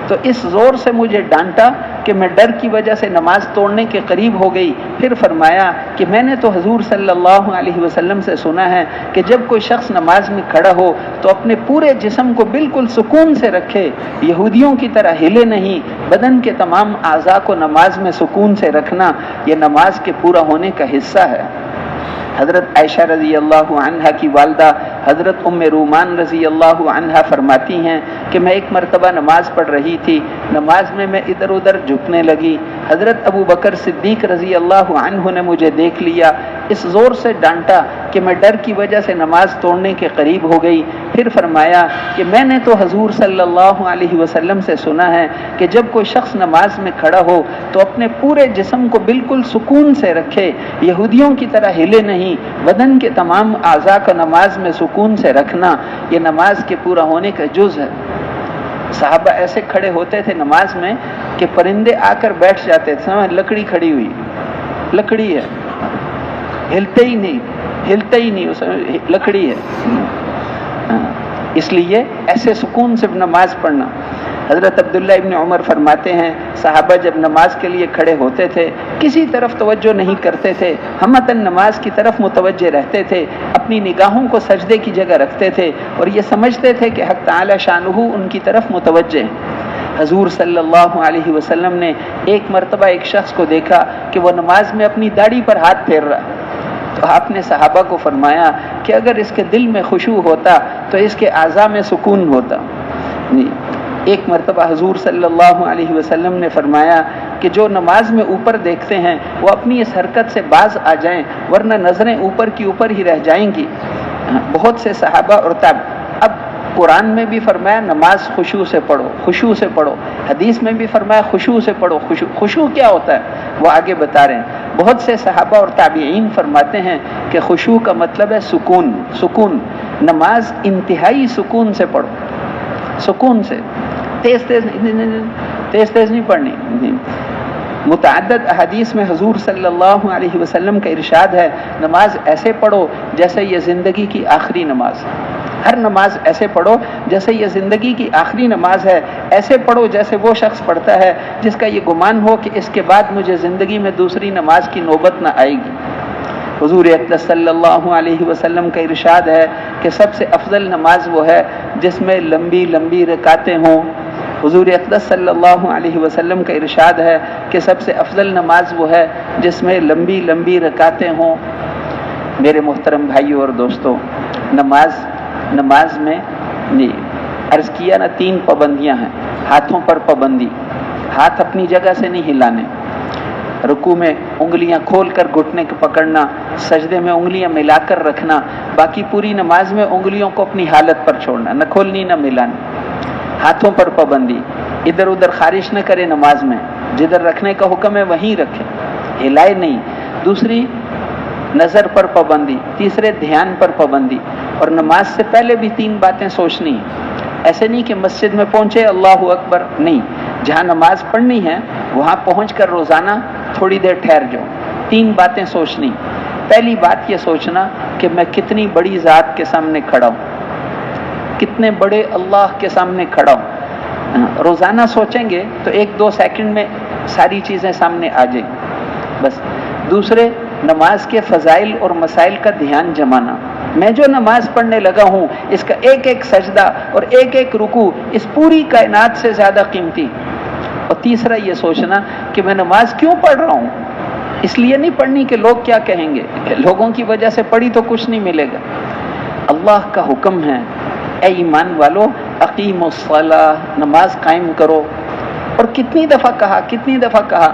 تو اس زور سے مجھے ڈانٹا کہ میں ڈر کی وجہ سے نماز توڑنے کے قریب ہو گئی۔ پھر فرمایا کہ میں نے تو حضور صلی اللہ علیہ وسلم سے سنا ہے کہ جب کوئی شخص نماز میں کھڑا ہو تو اپنے پورے جسم کو بالکل سکون سے رکھے، یہودیوں کی طرح ہلے نہیں، بدن کے تمام اعضاء کو نماز میں سکون سے رکھنا یہ نماز کے پورا ہونے کا حصہ ہے۔ حضرت عائشہ رضی اللہ عنہا کی والدہ حضرت ام رومان رضی اللہ عنہا فرماتی ہیں کہ میں ایک مرتبہ نماز پڑھ رہی تھی، نماز میں ادھر ادھر جھکنے لگی، حضرت ابو بکر صدیق رضی اللہ عنہ نے مجھے دیکھ لیا، اس زور سے ڈانٹا کہ میں ڈر کی وجہ سے نماز توڑنے کے قریب ہو گئی۔ پھر فرمایا کہ میں نے تو حضور صلی اللہ علیہ وسلم سے سنا ہے کہ جب کوئی شخص نماز میں کھڑا ہو تو اپنے پورے جسم کو بالکل سکون سے رکھے، یہودیوں کی طرح ہلے نہیں، بدن کے تمام اعضاء کا نماز میں سکون سے رکھنا یہ نماز کے پورا ہونے کا جز ہے۔ صحابہ ایسے کھڑے ہوتے تھے نماز میں کہ پرندے آ کر بیٹھ جاتے تھے، لکڑی کھڑی ہوئی، لکڑی ہے، ہلتے ہی نہیں، اس لکڑی ہے، اس لیے ایسے سکون سے نماز پڑھنا۔ حضرت عبداللہ ابن عمر فرماتے ہیں صحابہ جب نماز کے لیے کھڑے ہوتے تھے کسی طرف توجہ نہیں کرتے تھے، ہمتاً نماز کی طرف متوجہ رہتے تھے، اپنی نگاہوں کو سجدے کی جگہ رکھتے تھے اور یہ سمجھتے تھے کہ حق تعالی شانہ ان کی طرف متوجہ ہیں۔ حضور صلی اللہ علیہ وسلم نے ایک مرتبہ ایک شخص کو دیکھا کہ وہ نماز میں اپنی داڑھی پر ہاتھ پھیر رہا، تو آپ نے صحابہ کو فرمایا کہ اگر اس کے دل میں خشوع ہوتا تو اس کے اعضاء میں سکون ہوتا۔ ایک مرتبہ حضور صلی اللہ علیہ وسلم نے فرمایا کہ جو نماز میں اوپر دیکھتے ہیں وہ اپنی اس حرکت سے باز آ جائیں ورنہ نظریں اوپر کی اوپر ہی رہ جائیں گی۔ بہت سے صحابہ اور اب قرآن میں بھی فرمایا نماز خشوع سے پڑھو، خشوع سے پڑھو، حدیث میں بھی فرمایا خشوع سے پڑھو۔ خشوع کیا ہوتا ہے وہ آگے بتا رہے ہیں۔ بہت سے صحابہ اور تابعین فرماتے ہیں کہ خشوع کا مطلب ہے سکون، نماز انتہائی سکون سے پڑھو، سکون سے، تیز نہیں پڑھنی۔ متعدد احادیث میں حضور صلی اللہ علیہ وسلم کا ارشاد ہے نماز ایسے پڑھو جیسے یہ زندگی کی آخری نماز، ہر نماز ایسے پڑھو جیسے یہ زندگی کی آخری نماز ہے، ایسے پڑھو جیسے وہ شخص پڑھتا ہے جس کا یہ گمان ہو کہ اس کے بعد مجھے زندگی میں دوسری نماز کی نوبت نہ آئے گی۔ حضور اقدس صلی اللہ علیہ وسلم کا ارشاد ہے کہ سب سے افضل نماز وہ ہے جس میں لمبی لمبی رکعتیں ہوں۔ حضور اقدس صلی اللہ علیہ وسلم کا ارشاد ہے کہ سب سے افضل نماز وہ ہے جس میں لمبی لمبی رکعتیں ہوں۔ میرے محترم بھائیوں اور دوستوں، نماز میں عرض کیا نا 3 پابندیاں ہیں۔ ہاتھوں پر پابندی، ہاتھ اپنی جگہ سے نہیں ہلانے، رکوع میں انگلیاں کھول کر گھٹنے کو پکڑنا، سجدے میں انگلیاں ملا کر رکھنا، باقی پوری نماز میں انگلیوں کو اپنی حالت پر چھوڑنا، نہ کھولنی نہ ملانی۔ ہاتھوں پر پابندی، ادھر ادھر خارش نہ کرے نماز میں، جدھر رکھنے کا حکم ہے وہیں رکھے، ہلائے نہیں۔ دوسری نظر پر پابندی، تیسرے دھیان پر پابندی، اور نماز سے پہلے بھی 3 باتیں سوچنی ہیں۔ ایسے نہیں کہ مسجد میں پہنچے اللہ اکبر، نہیں، جہاں نماز پڑھنی ہے وہاں پہنچ کر روزانہ تھوڑی دیر ٹھہر جاؤ، 3 باتیں سوچنی۔ پہلی بات یہ سوچنا کہ میں کتنی بڑی ذات کے سامنے کھڑا ہوں، کتنے بڑے اللہ کے سامنے کھڑا ہوں۔ روزانہ سوچیں گے تو 1-2 سیکنڈ میں ساری چیزیں سامنے آ جائیں بس۔ دوسرے، نماز کے فضائل اور مسائل کا دھیان جمانا، میں جو نماز پڑھنے لگا ہوں اس کا ایک ایک سجدہ اور ایک ایک رکوع اس پوری کائنات سے زیادہ قیمتی۔ اور تیسرا یہ سوچنا کہ میں نماز کیوں پڑھ رہا ہوں، اس لیے نہیں پڑھنی کہ لوگ کیا کہیں گے، لوگوں کی وجہ سے پڑھی تو کچھ نہیں ملے گا۔ اللہ کا حکم ہے اے ایمان والو اقیموا الصلاۃ، نماز قائم کرو۔ اور کتنی دفعہ کہا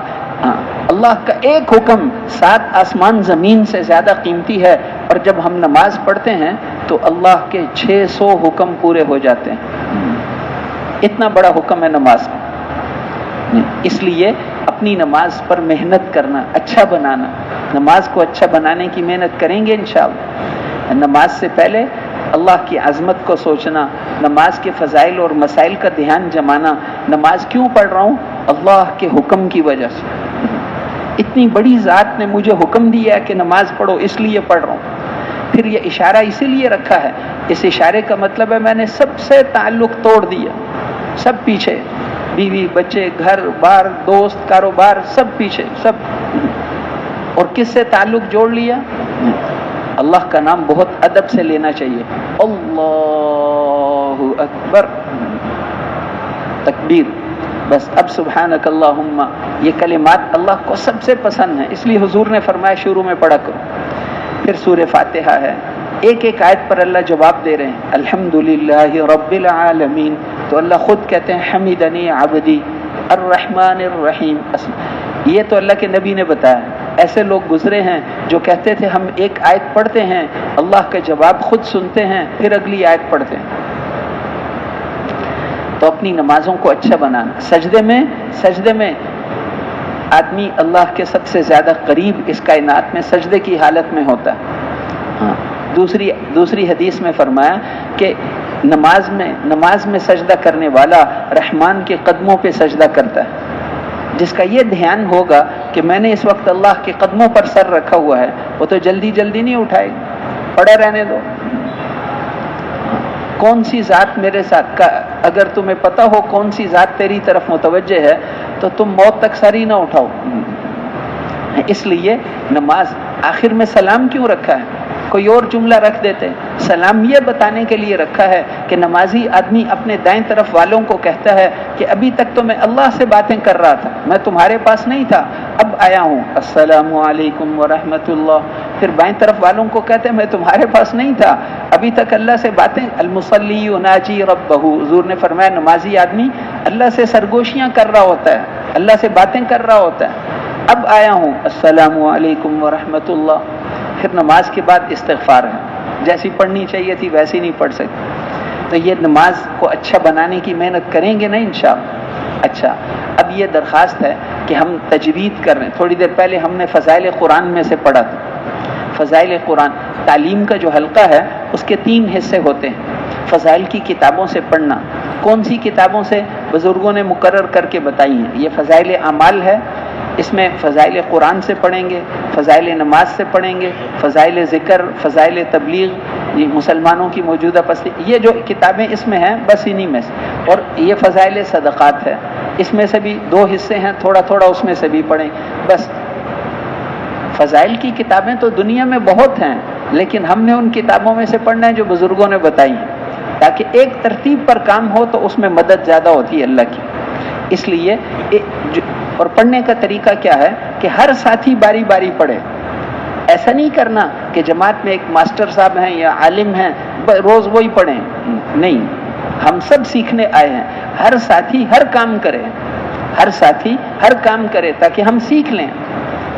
اللہ کا ایک حکم 7 آسمان زمین سے زیادہ قیمتی ہے، اور جب ہم نماز پڑھتے ہیں تو اللہ کے 600 حکم پورے ہو جاتے ہیں۔ اتنا بڑا حکم ہے نماز کا۔ اس لیے اپنی نماز پر محنت کرنا، اچھا بنانا، نماز کو اچھا بنانے کی محنت کریں گے انشاءاللہ۔ نماز سے پہلے اللہ کی عظمت کو سوچنا، نماز کے فضائل اور مسائل کا دھیان جمانا۔ نماز کیوں پڑھ رہا ہوں؟ اللہ کے حکم کی وجہ سے، اتنی بڑی ذات نے مجھے حکم دیا ہے کہ نماز پڑھو، اس لیے پڑھ رہا ہوں۔ پھر یہ اشارہ اسی لیے رکھا ہے، اس اشارے کا مطلب ہے میں نے سب سے تعلق توڑ دیا، سب پیچھے، بیوی بچے گھر بار دوست کاروبار سب پیچھے، سب۔ اور کس سے تعلق جوڑ لیا؟ اللہ کا نام بہت ادب سے لینا چاہیے، اللہ اکبر، تکبیر، بس۔ اب سبحانک اللہم، یہ کلمات اللہ کو سب سے پسند ہیں، اس لیے حضور نے فرمایا شروع میں پڑھا کرو۔ پھر سورہ فاتحہ ہے. ایک ایک آیت پر اللہ جواب دے رہے ہیں. الحمدللہ رب العالمین تو اللہ خود کہتے ہیں حمیدنی عبدی الرحمن الرحیم. یہ تو اللہ کے نبی نے بتایا. ایسے لوگ گزرے ہیں جو کہتے تھے ہم ایک آیت پڑھتے ہیں, اللہ کا جواب خود سنتے ہیں, پھر اگلی آیت پڑھتے ہیں. تو اپنی نمازوں کو اچھا بنانا. سجدے میں آدمی اللہ کے سب سے زیادہ قریب اس کائنات میں سجدے کی حالت میں ہوتا ہے. ہاں. دوسری حدیث میں فرمایا کہ نماز میں سجدہ کرنے والا رحمان کے قدموں پہ سجدہ کرتا ہے. جس کا یہ دھیان ہوگا کہ میں نے اس وقت اللہ کے قدموں پر سر رکھا ہوا ہے, وہ تو جلدی نہیں اٹھائے گا, پڑے رہنے دو. کون سی ذات میرے ساتھ کا, اگر تمہیں پتا ہو کون سی ذات تیری طرف متوجہ ہے تو تم موت تک سر ہی نہ اٹھاؤ. اس لیے نماز آخر میں سلام کیوں رکھا ہے؟ کوئی اور جملہ رکھ دیتے. سلام یہ بتانے کے لیے رکھا ہے کہ نمازی آدمی اپنے دائیں طرف والوں کو کہتا ہے کہ ابھی تک تو میں اللہ سے باتیں کر رہا تھا, میں تمہارے پاس نہیں تھا, اب آیا ہوں, السلام علیکم ورحمۃ اللہ. پھر بائیں طرف والوں کو کہتے ہیں میں تمہارے پاس نہیں تھا, ابھی تک اللہ سے باتیں. المصلی یناجی ربہ, حضور نے فرمایا نمازی آدمی اللہ سے سرگوشیاں کر رہا ہوتا ہے, اللہ سے باتیں کر رہا ہوتا ہے. اب آیا ہوں, السلام علیکم ورحمۃ اللہ. پھر نماز کے بعد استغفار ہے, جیسی پڑھنی چاہیے تھی ویسی نہیں پڑھ سکتے. تو یہ نماز کو اچھا بنانے کی محنت کریں گے نا انشاءاللہ. اچھا, اب یہ درخواست ہے کہ ہم تجوید کر رہے ہیں. تھوڑی دیر پہلے ہم نے فضائل قرآن میں سے پڑھا تھا. فضائل قرآن تعلیم کا جو حلقہ ہے اس کے 3 حصے ہوتے ہیں. فضائل کی کتابوں سے پڑھنا. کون سی کتابوں سے؟ بزرگوں نے مقرر کر کے بتائی ہیں. یہ فضائل اعمال ہے, اس میں فضائل قرآن سے پڑھیں گے, فضائل نماز سے پڑھیں گے, فضائل ذکر, فضائل تبلیغ, یہ مسلمانوں کی موجودہ پستی, یہ جو کتابیں اس میں ہیں بس انہی میں سے. اور یہ فضائل صدقات ہے, اس میں سے بھی 2 حصے ہیں, تھوڑا اس میں سے بھی پڑھیں بس. فضائل کی کتابیں تو دنیا میں بہت ہیں, لیکن ہم نے ان کتابوں میں سے پڑھنا ہے جو بزرگوں نے بتائی ہیں, تاکہ ایک ترتیب پر کام ہو تو اس میں مدد زیادہ ہوتی ہے اللہ کی. اس لیے اور پڑھنے کا طریقہ کیا ہے کہ ہر ساتھی باری باری پڑھے. ایسا نہیں کرنا کہ جماعت میں ایک ماسٹر صاحب ہیں یا عالم ہیں روز وہی پڑھیں, نہیں. ہم سب سیکھنے آئے ہیں. ہر ساتھی ہر کام کرے تاکہ ہم سیکھ لیں.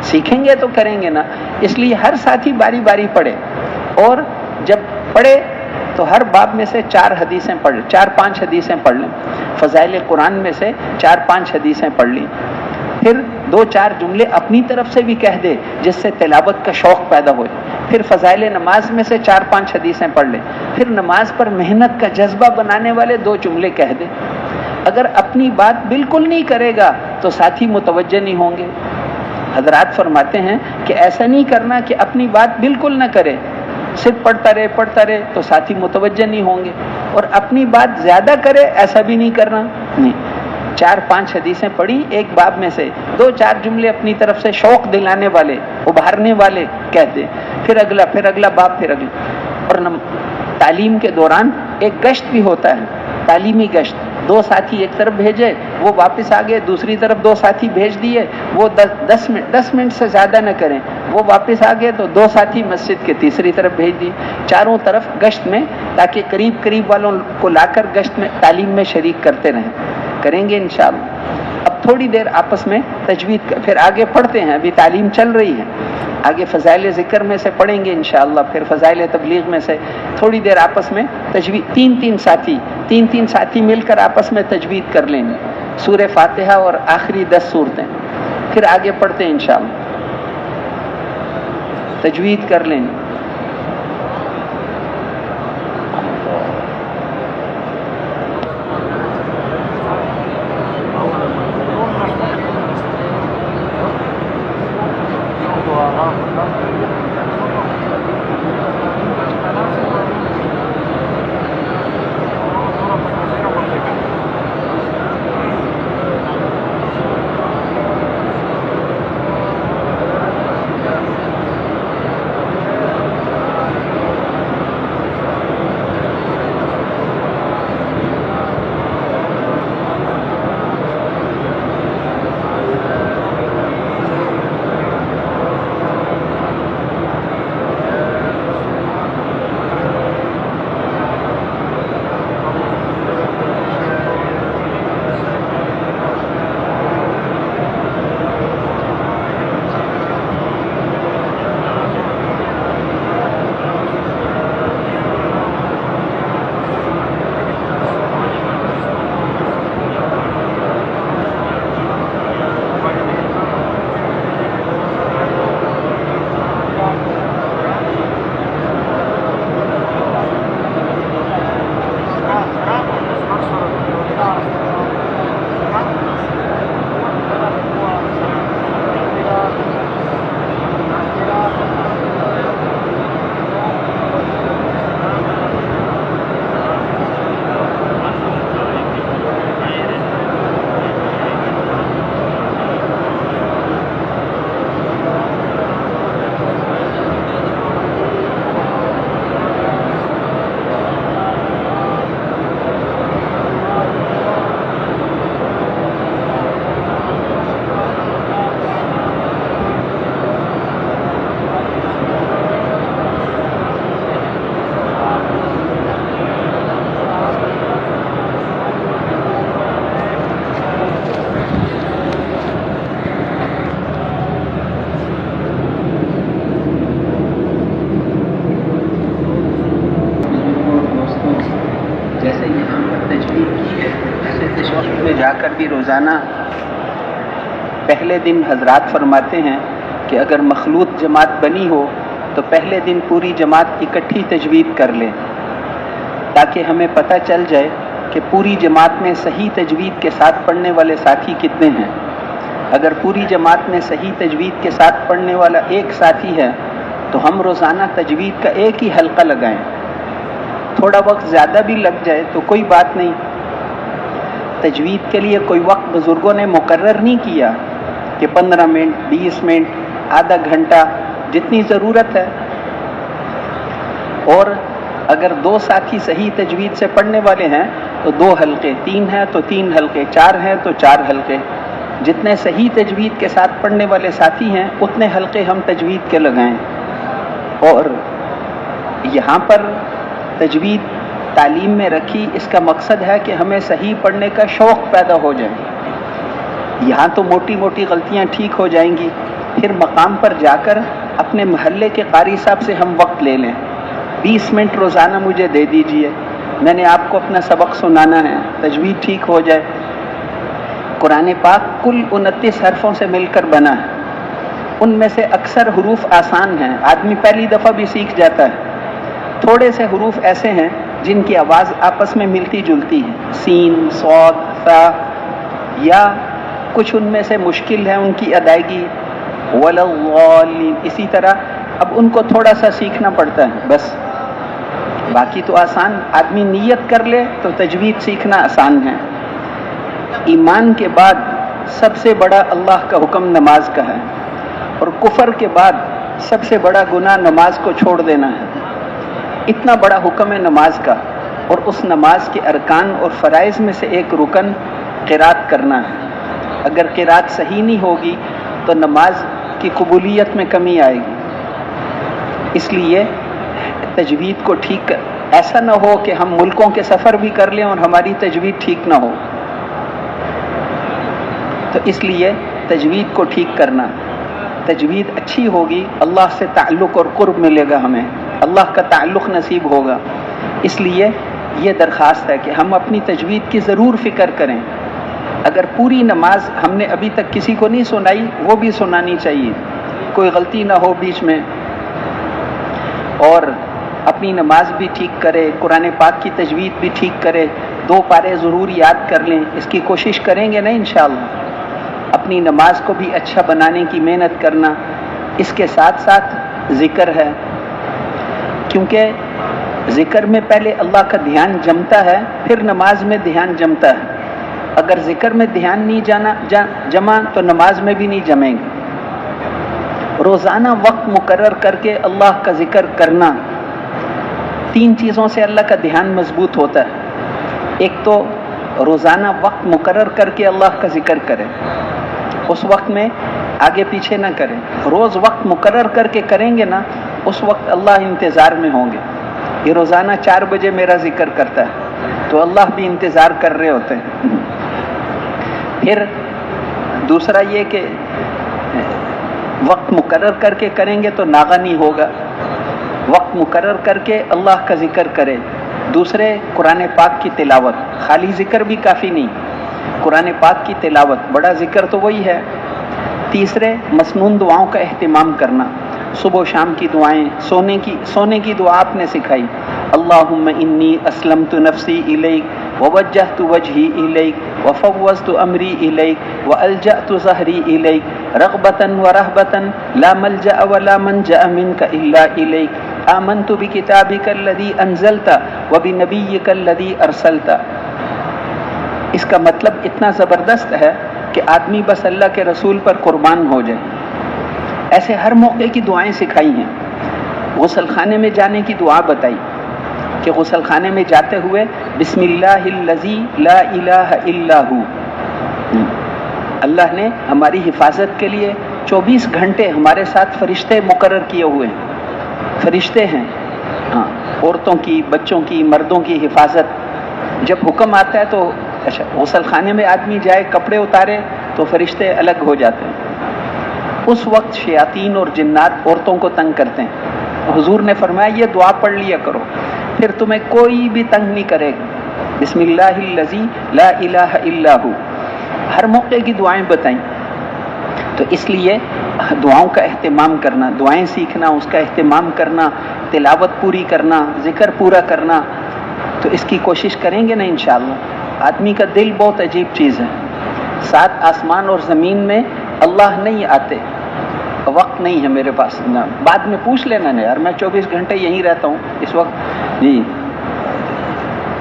سیکھیں گے تو کریں گے نا. اس لیے ہر ساتھی باری باری پڑھے, اور جب پڑھے تو ہر باب میں سے 4 حدیثیں پڑھ لیں, 4-5 حدیثیں پڑھ لیں. فضائل قرآن میں سے 4-5 حدیثیں پڑھ لیں. پھر 2-4 جملے اپنی طرف سے بھی کہہ دے جس سے تلاوت کا شوق پیدا ہو. پھر فضائل نماز میں سے 4-5 حدیثیں پڑھ لیں. پھر نماز پر محنت کا جذبہ بنانے والے 2 جملے کہہ دے. اگر اپنی بات بالکل نہیں کرے گا تو ساتھی متوجہ نہیں ہوں گے. حضرات فرماتے ہیں کہ ایسا نہیں کرنا کہ اپنی بات بالکل نہ کرے, صرف پڑھتا رہے تو ساتھی متوجہ نہیں ہوں گے. اور اپنی بات زیادہ کرے, ایسا بھی نہیں کرنا. نہیں, 4-5 حدیثیں پڑھی ایک باب میں سے, 2-4 جملے اپنی طرف سے شوق دلانے والے, ابھارنے والے کہتے, پھر اگلا باب, پھر اگلا. اور تعلیم کے دوران ایک گشت بھی ہوتا ہے, تعلیمی گشت. 2 ساتھی ایک طرف بھیجے, وہ واپس آ گئے, دوسری طرف 2 ساتھی بھیج دیے, وہ 10 منٹ سے زیادہ نہ کریں, وہ واپس آ گئے تو 2 ساتھی مسجد کے تیسری طرف بھیج دیے. چاروں طرف گشت میں, تاکہ قریب والوں کو لا کر گشت میں تعلیم میں شریک کرتے رہیں. کریں گے انشاءاللہ. اب تھوڑی دیر آپس میں تجوید پھر آگے پڑھتے ہیں, ابھی تعلیم چل رہی ہے. آگے فضائل ذکر میں سے پڑھیں گے انشاءاللہ, پھر فضائل تبلیغ میں سے تھوڑی دیر آپس میں تجوید. 3 ساتھی مل کر آپس میں تجوید کر لیں گے, سورہ فاتحہ اور آخری 10 سورتیں. پھر آگے پڑھتے ہیں انشاءاللہ, تجوید کر لیں گے. بھی روزانہ پہلے دن حضرات فرماتے ہیں کہ اگر مخلوط جماعت بنی ہو تو پہلے دن پوری جماعت اکٹھی تجوید کر لیں، تاکہ ہمیں پتہ چل جائے کہ پوری جماعت میں صحیح تجوید کے ساتھ پڑھنے والے ساتھی کتنے ہیں۔ اگر پوری جماعت میں صحیح تجوید کے ساتھ پڑھنے والا ایک ساتھی ہے تو ہم روزانہ تجوید کا ایک ہی حلقہ لگائیں۔ تھوڑا وقت زیادہ بھی لگ جائے تو کوئی بات نہیں، تجوید کے لیے کوئی وقت بزرگوں نے مقرر نہیں کیا کہ 15 منٹ 20 منٹ آدھا گھنٹہ، جتنی ضرورت ہے۔ اور اگر 2 ساتھی صحیح تجوید سے پڑھنے والے ہیں تو 2 حلقے، 3 ہیں تو 3 حلقے، 4 ہیں تو 4 حلقے، جتنے صحیح تجوید کے ساتھ پڑھنے والے ساتھی ہیں اتنے حلقے ہم تجوید کے لگائیں۔ اور یہاں پر تجوید تعلیم میں رکھی، اس کا مقصد ہے کہ ہمیں صحیح پڑھنے کا شوق پیدا ہو جائے۔ یہاں تو موٹی موٹی غلطیاں ٹھیک ہو جائیں گی، پھر مقام پر جا کر اپنے محلے کے قاری صاحب سے ہم وقت لے لیں، 20 منٹ روزانہ مجھے دے دیجئے، میں نے آپ کو اپنا سبق سنانا ہے، تجوید ٹھیک ہو جائے۔ قرآن پاک کل 29 حرفوں سے مل کر بنا ہے، ان میں سے اکثر حروف آسان ہیں، آدمی پہلی دفعہ بھی سیکھ جاتا ہے۔ تھوڑے سے حروف ایسے ہیں جن کی آواز آپس میں ملتی جلتی ہے، سین، صاد، ثا، یا کچھ ان میں سے مشکل ہے ان کی ادائیگی، ولا الضالین، اسی طرح اب ان کو تھوڑا سا سیکھنا پڑتا ہے بس، باقی تو آسان، آدمی نیت کر لے تو تجوید سیکھنا آسان ہے۔ ایمان کے بعد سب سے بڑا اللہ کا حکم نماز کا ہے، اور کفر کے بعد سب سے بڑا گناہ نماز کو چھوڑ دینا ہے۔ اتنا بڑا حکم ہے نماز کا، اور اس نماز کے ارکان اور فرائض میں سے ایک رکن قرات کرنا ہے۔ اگر قرات صحیح نہیں ہوگی تو نماز کی قبولیت میں کمی آئے گی۔ اس لیے تجوید کو ٹھیک ایسا نہ ہو کہ ہم ملکوں کے سفر بھی کر لیں اور ہماری تجوید ٹھیک نہ ہو، تو اس لیے تجوید کو ٹھیک کرنا، تجوید اچھی ہوگی، اللہ سے تعلق اور قرب ملے گا، ہمیں اللہ کا تعلق نصیب ہوگا۔ اس لیے یہ درخواست ہے کہ ہم اپنی تجوید کی ضرور فکر کریں۔ اگر پوری نماز ہم نے ابھی تک کسی کو نہیں سنائی، وہ بھی سنانی چاہیے، کوئی غلطی نہ ہو بیچ میں، اور اپنی نماز بھی ٹھیک کرے، قرآن پاک کی تجوید بھی ٹھیک کرے، 2 پارے ضرور یاد کر لیں، اس کی کوشش کریں گے نا انشاءاللہ۔ اپنی نماز کو بھی اچھا بنانے کی محنت کرنا۔ اس کے ساتھ ساتھ ذکر ہے، کیونکہ ذکر میں پہلے اللہ کا دھیان جمتا ہے، پھر نماز میں دھیان جمتا ہے۔ اگر ذکر میں دھیان نہیں جمع تو نماز میں بھی نہیں جمیں گے۔ روزانہ وقت مقرر کر کے اللہ کا ذکر کرنا، 3 چیزوں سے اللہ کا دھیان مضبوط ہوتا ہے۔ ایک تو روزانہ وقت مقرر کر کے اللہ کا ذکر کریں، اس وقت میں آگے پیچھے نہ کریں، روز وقت مقرر کر کے کریں گے نا، اس وقت اللہ انتظار میں ہوں گے۔ یہ روزانہ 4 بجے میرا ذکر کرتا ہے تو اللہ بھی انتظار کر رہے ہوتے ہیں۔ پھر دوسرا یہ کہ وقت مقرر کر کے کریں گے تو ناغہ نہیں ہوگا، وقت مقرر کر کے اللہ کا ذکر کرے۔ دوسرے قرآن پاک کی تلاوت، خالی ذکر بھی کافی نہیں، قرآن پاک کی تلاوت، بڑا ذکر تو وہی ہے۔ تیسرے مسنون دعاؤں کا اہتمام کرنا، صبح و شام کی دعائیں، سونے کی دعا آپ نے سکھائی، اللہم انی اسلمت نفسی الیک ووجہت وجہی الیک وفوضت امری الیک والجأت ظہری الیک رغبتا ورہبتا لا ملجأ ولا منجأ منک الا الیک آمنت بکتابک الذی انزلت وبنبیک الذی ارسلت۔ اس کا مطلب اتنا زبردست ہے کہ آدمی بس اللہ کے رسول پر قربان ہو جائے۔ ایسے ہر موقع کی دعائیں سکھائی ہیں۔ غسل خانے میں جانے کی دعا بتائی کہ غسل خانے میں جاتے ہوئے بسم اللہ الذی لا الہ الا ہو، اللہ نے ہماری حفاظت کے لیے 24 گھنٹے ہمارے ساتھ فرشتے مقرر کیے ہوئے ہیں، فرشتے ہیں، ہاں، عورتوں کی، بچوں کی، مردوں کی حفاظت۔ جب حکم آتا ہے تو اچھا غسل خانے میں آدمی جائے، کپڑے اتارے تو فرشتے الگ ہو جاتے ہیں۔ اس وقت شیاطین اور جنات عورتوں کو تنگ کرتے ہیں، حضور نے فرمایا یہ دعا پڑھ لیا کرو، پھر تمہیں کوئی بھی تنگ نہیں کرے گا، بسم اللہ الذی لا الہ الا ہو۔ ہر موقع کی دعائیں بتائیں. تو اس لیے دعاؤں کا اہتمام کرنا، دعائیں سیکھنا، اس کا اہتمام کرنا، تلاوت پوری کرنا، ذکر پورا کرنا، تو اس کی کوشش کریں گے نا انشاءاللہ. آدمی کا دل بہت عجیب چیز ہے. 7 آسمان اور زمین میں اللہ نہیں آتے، وقت نہیں ہے میرے پاس نا. بعد میں پوچھ لینا نا یار، میں 24 گھنٹے یہیں رہتا ہوں اس وقت. جی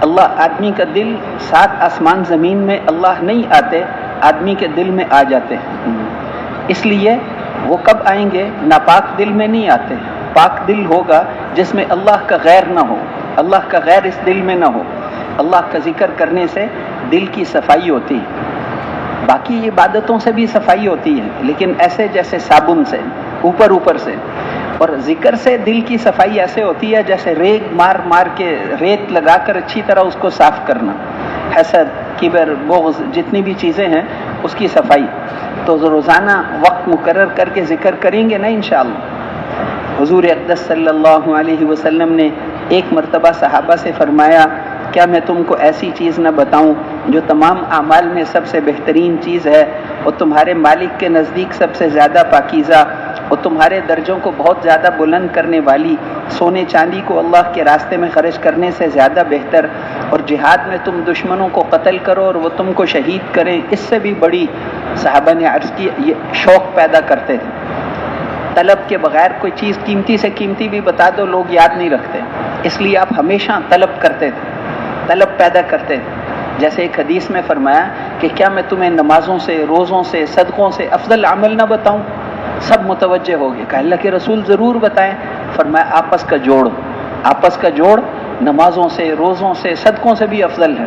اللہ، آدمی کا دل 7 آسمان زمین میں اللہ نہیں آتے، آدمی کے دل میں آ جاتے ہیں. اس لیے وہ کب آئیں گے؟ ناپاک دل میں نہیں آتے. پاک دل ہوگا جس میں اللہ کا غیر نہ ہو، اللہ کا غیر اس دل میں نہ ہو. اللہ کا ذکر کرنے سے دل کی صفائی ہوتی ہے. باقی عبادتوں سے بھی صفائی ہوتی ہے، لیکن ایسے جیسے صابن سے، اوپر سے. اور ذکر سے دل کی صفائی ایسے ہوتی ہے جیسے ریگ مار کے ریت لگا کر اچھی طرح اس کو صاف کرنا. حسد، کبر، بغض، جتنی بھی چیزیں ہیں اس کی صفائی. تو روزانہ وقت مقرر کر کے ذکر کریں گے نا انشاءاللہ. حضور اقدس صلی اللہ علیہ وسلم نے ایک مرتبہ صحابہ سے فرمایا، کیا میں تم کو ایسی چیز نہ بتاؤں جو تمام اعمال میں سب سے بہترین چیز ہے، اور تمہارے مالک کے نزدیک سب سے زیادہ پاکیزہ، اور تمہارے درجوں کو بہت زیادہ بلند کرنے والی، سونے چاندی کو اللہ کے راستے میں خرچ کرنے سے زیادہ بہتر، اور جہاد میں تم دشمنوں کو قتل کرو اور وہ تم کو شہید کریں، اس سے بھی بڑی. صحابہ نے عرض کی، یہ شوق پیدا کرتے تھے. طلب کے بغیر کوئی چیز قیمتی سے قیمتی بھی بتا دو لوگ یاد نہیں رکھتے، اس لیے آپ ہمیشہ طلب کرتے تھے، طلب پیدا کرتے تھے. جیسے ایک حدیث میں فرمایا کہ کیا میں تمہیں نمازوں سے، روزوں سے، صدقوں سے افضل عمل نہ بتاؤں؟ سب متوجہ ہو گئے، کہا اللہ کے رسول ضرور بتائیں. فرمایا آپس کا جوڑ نمازوں سے، روزوں سے، صدقوں سے بھی افضل ہے.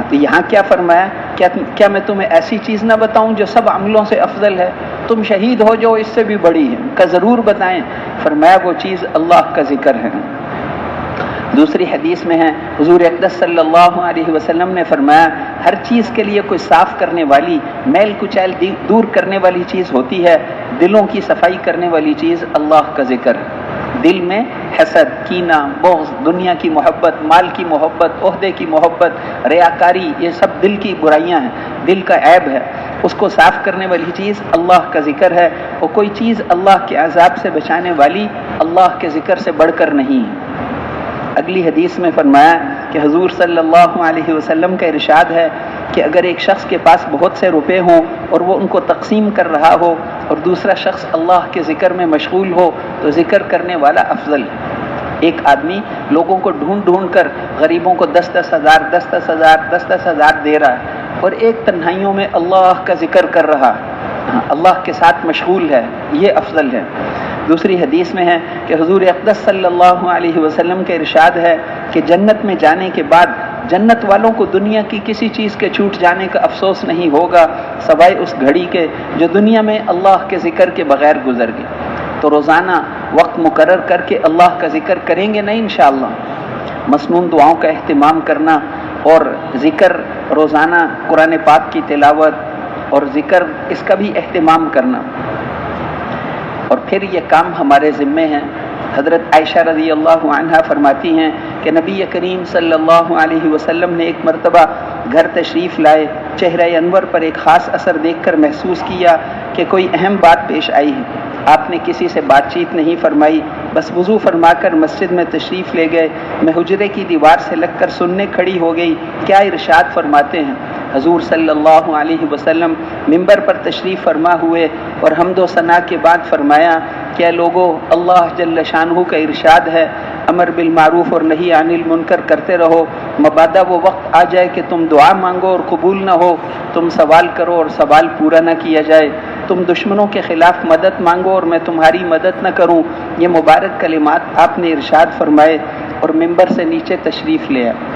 تو یہاں کیا فرمایا، کیا میں تمہیں ایسی چیز نہ بتاؤں جو سب عملوں سے افضل ہے؟ تم شہید ہو جو اس سے بھی بڑی ہے. کہ ضرور بتائیں. فرمایا وہ چیز اللہ کا ذکر ہے. دوسری حدیث میں ہے، حضور اقدس صلی اللہ علیہ وسلم نے فرمایا، ہر چیز کے لیے کوئی صاف کرنے والی، میل کچیل دور کرنے والی چیز ہوتی ہے. دلوں کی صفائی کرنے والی چیز اللہ کا ذکر. دل میں حسد، کینہ، بغض، دنیا کی محبت، مال کی محبت، عہدے کی محبت، ریاکاری، یہ سب دل کی برائیاں ہیں، دل کا عیب ہے. اس کو صاف کرنے والی چیز اللہ کا ذکر ہے. اور کوئی چیز اللہ کے عذاب سے بچانے والی اللہ کے ذکر سے بڑھ کر نہیں. اگلی حدیث میں فرمایا کہ حضور صلی اللہ علیہ وسلم کا ارشاد ہے کہ اگر ایک شخص کے پاس بہت سے روپے ہوں اور وہ ان کو تقسیم کر رہا ہو، اور دوسرا شخص اللہ کے ذکر میں مشغول ہو، تو ذکر کرنے والا افضل ہے. ایک آدمی لوگوں کو ڈھونڈ کر غریبوں کو 10-10 ہزار دے رہا ہے، اور ایک تنہائیوں میں اللہ کا ذکر کر رہا، اللہ کے ساتھ مشغول ہے، یہ افضل ہے. دوسری حدیث میں ہے کہ حضور اقدس صلی اللہ علیہ وسلم کا ارشاد ہے کہ جنت میں جانے کے بعد جنت والوں کو دنیا کی کسی چیز کے چھوٹ جانے کا افسوس نہیں ہوگا سوائے اس گھڑی کے جو دنیا میں اللہ کے ذکر کے بغیر گزر گئی. تو روزانہ وقت مقرر کر کے اللہ کا ذکر کریں گے نہیں انشاءاللہ. مسنون دعاؤں کا اہتمام کرنا اور ذکر، روزانہ قرآن پاک کی تلاوت اور ذکر، اس کا بھی اہتمام کرنا. اور پھر یہ کام ہمارے ذمے ہیں. حضرت عائشہ رضی اللہ عنہا فرماتی ہیں کہ نبی کریم صلی اللہ علیہ وسلم نے ایک مرتبہ گھر تشریف لائے. چہرہ انور پر ایک خاص اثر دیکھ کر محسوس کیا کہ کوئی اہم بات پیش آئی ہے. آپ نے کسی سے بات چیت نہیں فرمائی، بس وضو فرما کر مسجد میں تشریف لے گئے. میں حجرے کی دیوار سے لگ کر سننے کھڑی ہو گئی. کیا ارشاد فرماتے ہیں حضور صلی اللہ علیہ وسلم منبر پر تشریف فرما ہوئے اور حمد و ثنا کے بعد فرمایا، کیا لوگو، اللہ جل شانہ کا ارشاد ہے، امر بالمعروف اور نہی عن المنکر کرتے رہو، مبادا وہ وقت آ جائے کہ تم دعا مانگو اور قبول نہ ہو، تم سوال کرو اور سوال پورا نہ کیا جائے، تم دشمنوں کے خلاف مدد مانگو اور میں تمہاری مدد نہ کروں. یہ مبارک کلمات آپ نے ارشاد فرمائے اور منبر سے نیچے تشریف لے آئے.